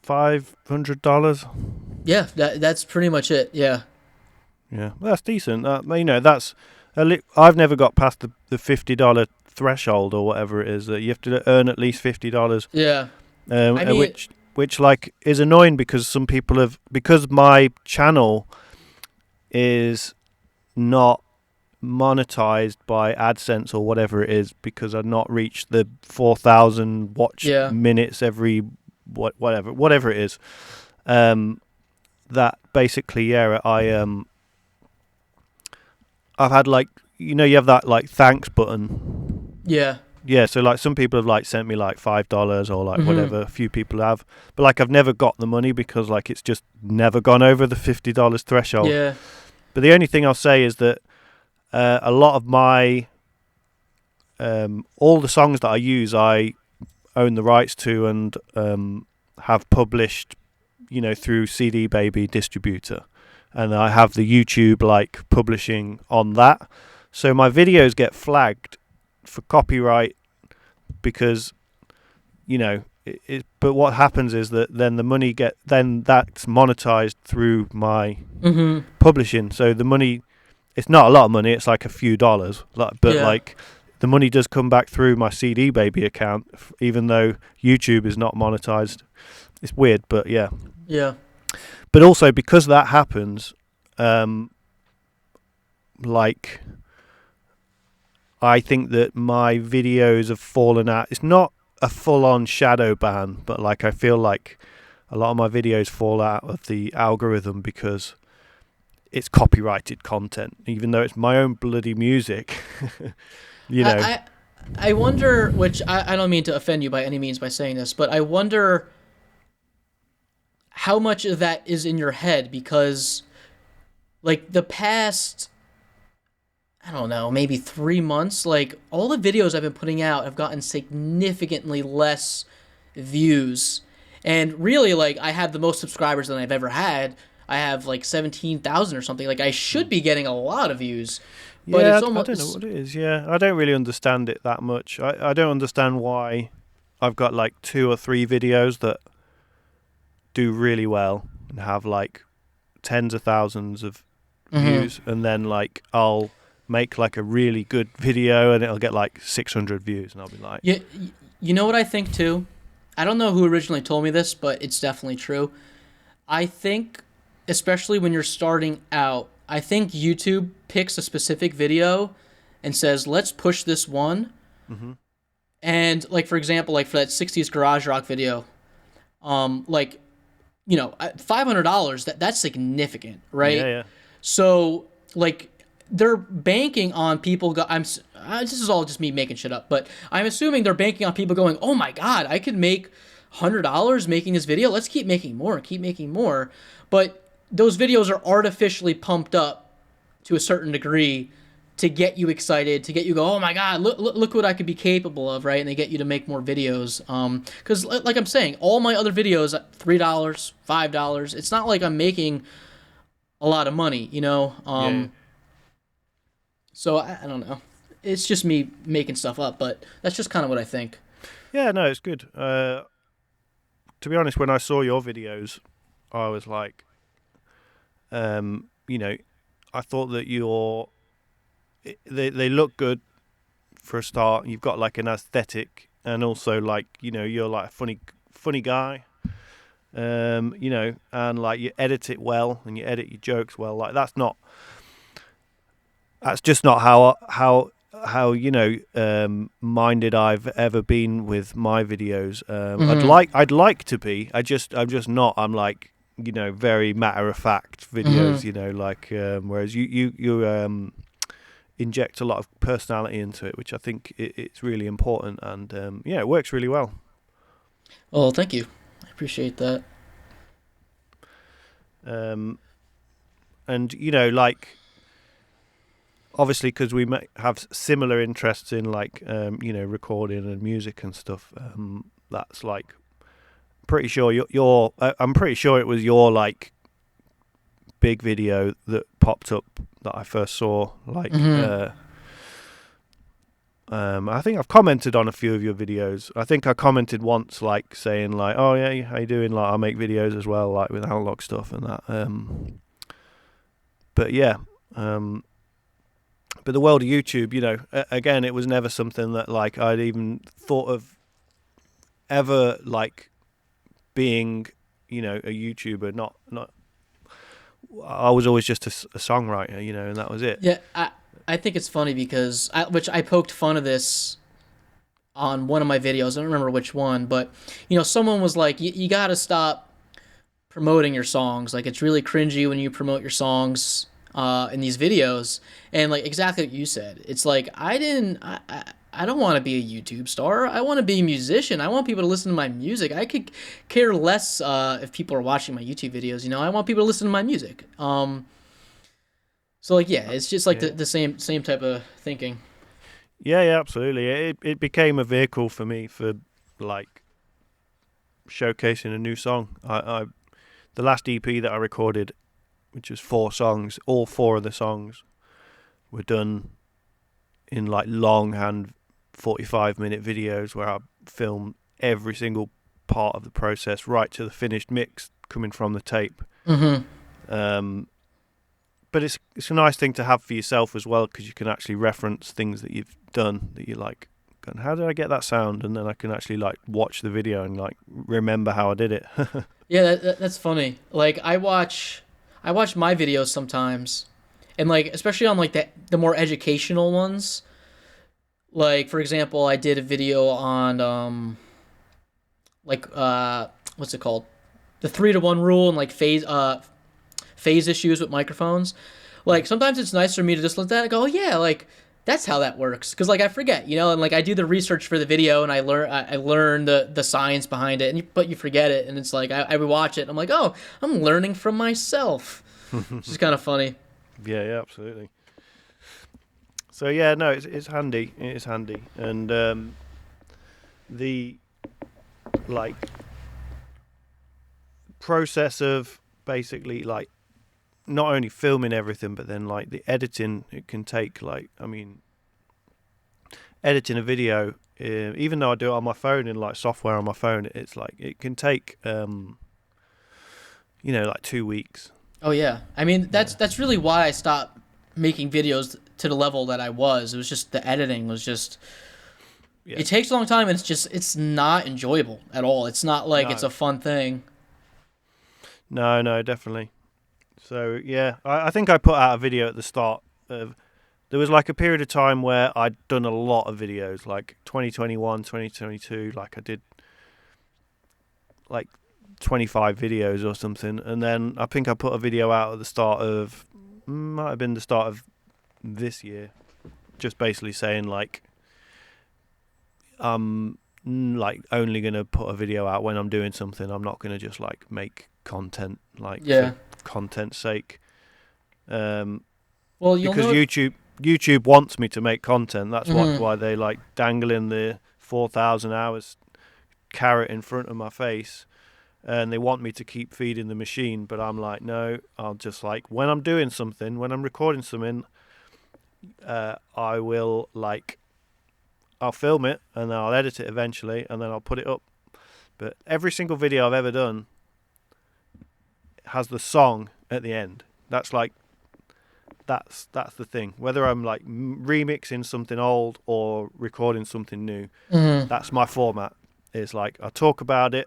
$500. Yeah, that's pretty much it. Yeah. Yeah, that's decent. That's I've never got past the $50 threshold or whatever it is. That you have to earn at least $50. Yeah. I mean, Which like is annoying because some people have, because my channel is not monetized by AdSense or whatever it is, because I've not reached the 4,000 watch yeah. minutes every whatever it is. That basically, yeah, I've had like, you have that like thanks button. Yeah. Yeah, so like some people have like sent me like $5 or like Mm-hmm. whatever. A few people have, but like I've never got the money because like it's just never gone over the $50 threshold. Yeah. But the only thing I'll say is that a lot of my all the songs that I use, I own the rights to and have published, through CD Baby distributor, and I have the YouTube like publishing on that. So my videos get flagged for copyright because but what happens is that then the money then that's monetized through my Mm-hmm. publishing. So the money, it's not a lot of money, it's like a few dollars, but Yeah. like the money does come back through my CD Baby account, even though YouTube is not monetized. It's weird, but yeah. Yeah. But also because that happens, like I think that my videos have fallen out. It's not a full-on shadow ban, but like I feel like a lot of my videos fall out of the algorithm because it's copyrighted content, even though it's my own bloody music. you know. I, I wonder, which I don't mean to offend you by any means by saying this, but I wonder how much of that is in your head because, like, the past, I don't know, maybe 3 months, like, all the videos I've been putting out have gotten significantly less views. And really, like, I have the most subscribers than I've ever had. I have, like, 17,000 or something. Like, I should be getting a lot of views. But Yeah, it's I don't know almost. what it is. Yeah, I don't really understand it that much. I don't understand why I've got like 2 or 3 videos that do really well and have like tens of thousands of Mm-hmm. views, and then like I'll make like a really good video and it'll get like 600 views, and I'll be like, You, you know what I think too? I don't know who originally told me this, but it's definitely true. I think, especially when you're starting out, I think YouTube picks a specific video and says, let's push this one. hmm And, like, for example, like for that 60s garage rock video, like, $500, that's significant, yeah, right? yeah, So, like, they're banking on people. This is all just me making shit up, but I'm assuming they're banking on people going, "Oh my god, I could make $100 making this video. Let's keep making more, keep making more." But those videos are artificially pumped up to a certain degree to get you excited, to get you go, "Oh my god, look what I could be capable of," right? And they get you to make more videos. Because like I'm saying, all my other videos, $3, $5. It's not like I'm making a lot of money, you know. yeah, So I don't know. It's just me making stuff up, but that's just kind of what I think. yeah. No, it's good. To be honest, when I saw your videos, I was like, um, you know, I thought that they look good for a start. You've got like an aesthetic, and also like you're like a funny guy. And like you edit it well, and you edit your jokes well. Like that's just not how minded I've ever been with my videos. Mm-hmm. I'd like to be. I'm just not. I'm like very matter of fact videos. Mm-hmm. Like whereas you inject a lot of personality into it, which I think it's really important, and yeah, it works really well. Well, thank you. I appreciate that. Um, and like obviously because we have similar interests in like recording and music and stuff. That's like pretty sure I'm pretty sure it was your like big video that popped up that I first saw. Like Mm-hmm. I think I've commented on a few of your videos. I think I commented once, like saying like, "Oh yeah, how you doing?" Like I make videos as well, like with analog stuff and that. But yeah, but the world of YouTube, again, it was never something that like I'd even thought of ever like being, a YouTuber. Not. I was always just a songwriter, and that was it. Yeah, I think it's funny because which I poked fun of this on one of my videos. I don't remember which one, but someone was like, "You got to stop promoting your songs. Like it's really cringy when you promote your songs." in these videos, and like exactly what you said. It's like I don't want to be a YouTube star. I want to be a musician. I want people to listen to my music. I could care less if people are watching my YouTube videos. You know, I want people to listen to my music. So like yeah, it's just like Yeah. the same type of thinking. Yeah, yeah, absolutely. It became a vehicle for me for like showcasing a new song. I the last EP that I recorded, which was 4 songs, all 4 of the songs were done in like longhand 45-minute videos where I filmed every single part of the process right to the finished mix coming from the tape. Mm-hmm. Um, but it's a nice thing to have for yourself as well, because you can actually reference things that you've done that you like. And how did I get that sound? And then I can actually like watch the video and like remember how I did it. Yeah, that's funny. Like I watch my videos sometimes, and like especially on like the more educational ones. Like for example, I did a video on like what's it called? The 3-to-1 rule and like phase issues with microphones. Like sometimes it's nice for me to just look at that and go, oh, yeah, like that's how that works. Because like I forget, you know, and like I do the research for the video and I learn the science behind it, and but you forget it, and it's like I rewatch it and I'm like, oh, I'm learning from myself. It's just kind of funny. Yeah, yeah, absolutely. So yeah, no, it's handy. It is handy, and the like process of basically like not only filming everything, but then like the editing, it can take like, I mean, editing a video, even though I do it on my phone in like software on my phone, it's like it can take like 2 weeks. Oh yeah, I mean Yeah, that's really why I stopped making videos to the level that I was. It was just the editing was just yeah. it takes a long time, and it's not enjoyable at all. It's not like it's No, a fun thing. no, definitely. So yeah, I think I put out a video at the start of. There was like a period of time where I'd done a lot of videos, like 2021, 2022. Like I did like 25 videos or something, and then I think I put a video out at the start of, might have been the start of this year, just basically saying like I'm like only gonna put a video out when I'm doing something. I'm not gonna just like make content like for Yeah. content's sake, um, Well, you'll because know. YouTube wants me to make content. That's Mhm. why they like dangling the 4,000 hours carrot in front of my face, and they want me to keep feeding the machine. But I'm like, no, I'll just like when I'm doing something, when I'm recording something, I will like I'll film it and then I'll edit it eventually and then I'll put it up. But every single video I've ever done has the song at the end. That's like that's the thing. Whether I'm like remixing something old or recording something new, Mhm. that's my format. It's like I talk about it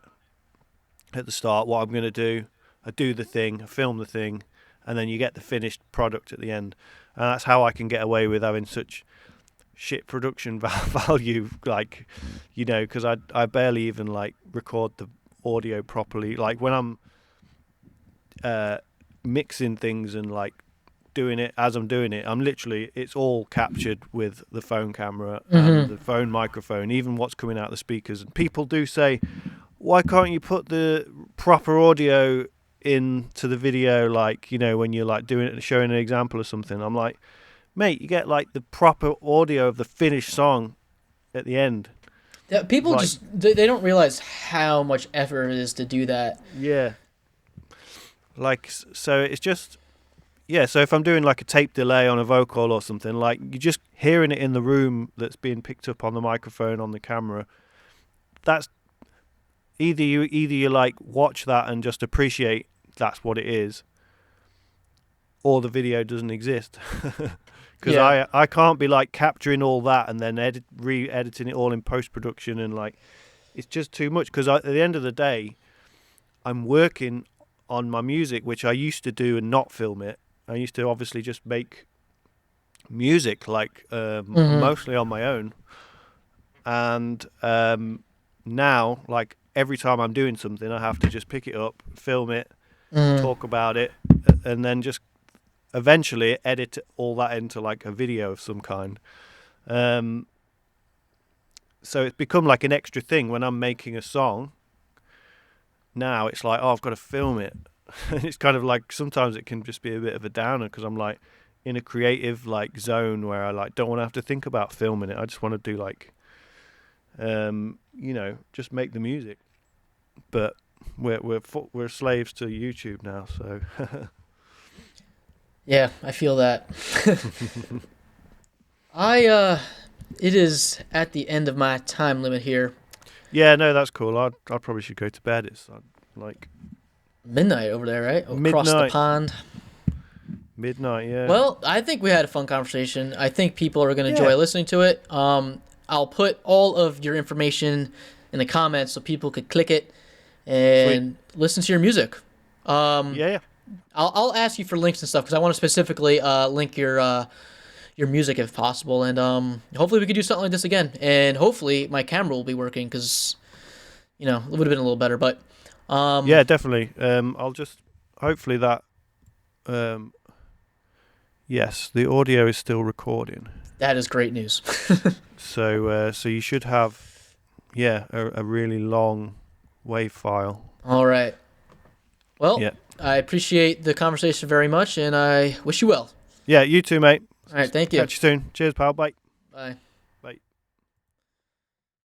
at the start, what I'm going to do, I do the thing, I film the thing, and then you get the finished product at the end. And that's how I can get away with having such shit production value, like, because I barely even like record the audio properly. Like when I'm mixing things and like doing it as I'm doing it, I'm literally, it's all captured with the phone camera and Mhm. the phone microphone, even what's coming out of the speakers. And people do say, why can't you put the proper audio into the video, like, when you're like doing it, showing an example of something? I'm like, mate, you get like the proper audio of the finished song at the end. Yeah, people Like, just they don't realize how much effort it is to do that. yeah, like, so it's just, yeah, so if I'm doing like a tape delay on a vocal or something, like you're just hearing it in the room that's being picked up on the microphone on the camera. That's either you like watch that and just appreciate that's what it is, or the video doesn't exist. Because Yeah. I can't be like capturing all that and then re-editing it all in post-production, and like it's just too much. Because at the end of the day, I'm working on my music, which I used to do and not film it. I used to obviously just make music like Mhm. mostly on my own, and now like every time I'm doing something, I have to just pick it up, film it, Mhm. talk about it, and then just eventually edit all that into like a video of some kind. So it's become like an extra thing when I'm making a song. Now it's like, oh, I've got to film it. And it's kind of like sometimes it can just be a bit of a downer because I'm like in a creative like zone where I like don't want to have to think about filming it. I just want to do like, just make the music. But we're slaves to YouTube now, so. Yeah, I feel that. It is at the end of my time limit here. Yeah, no, that's cool. I probably should go to bed. It's like Midnight over there, right? Across the midnight. pond. Midnight, yeah. Well, I think we had a fun conversation. I think people are going to enjoy listening to it. I'll put all of your information in the comments so people could click it and listen to your music. Yeah. I'll ask you for links and stuff because I want to specifically link your music if possible, and hopefully we could do something like this again. And hopefully my camera will be working because it would have been a little better. But yeah, definitely. I'll just hopefully that. Yes, the audio is still recording. That is great news. So you should have, a really long WAV file. All right. Well, Yeah. I appreciate the conversation very much, and I wish you well. Yeah, you too, mate. All right, thank you. Catch you soon. Cheers, pal. Bye. Bye.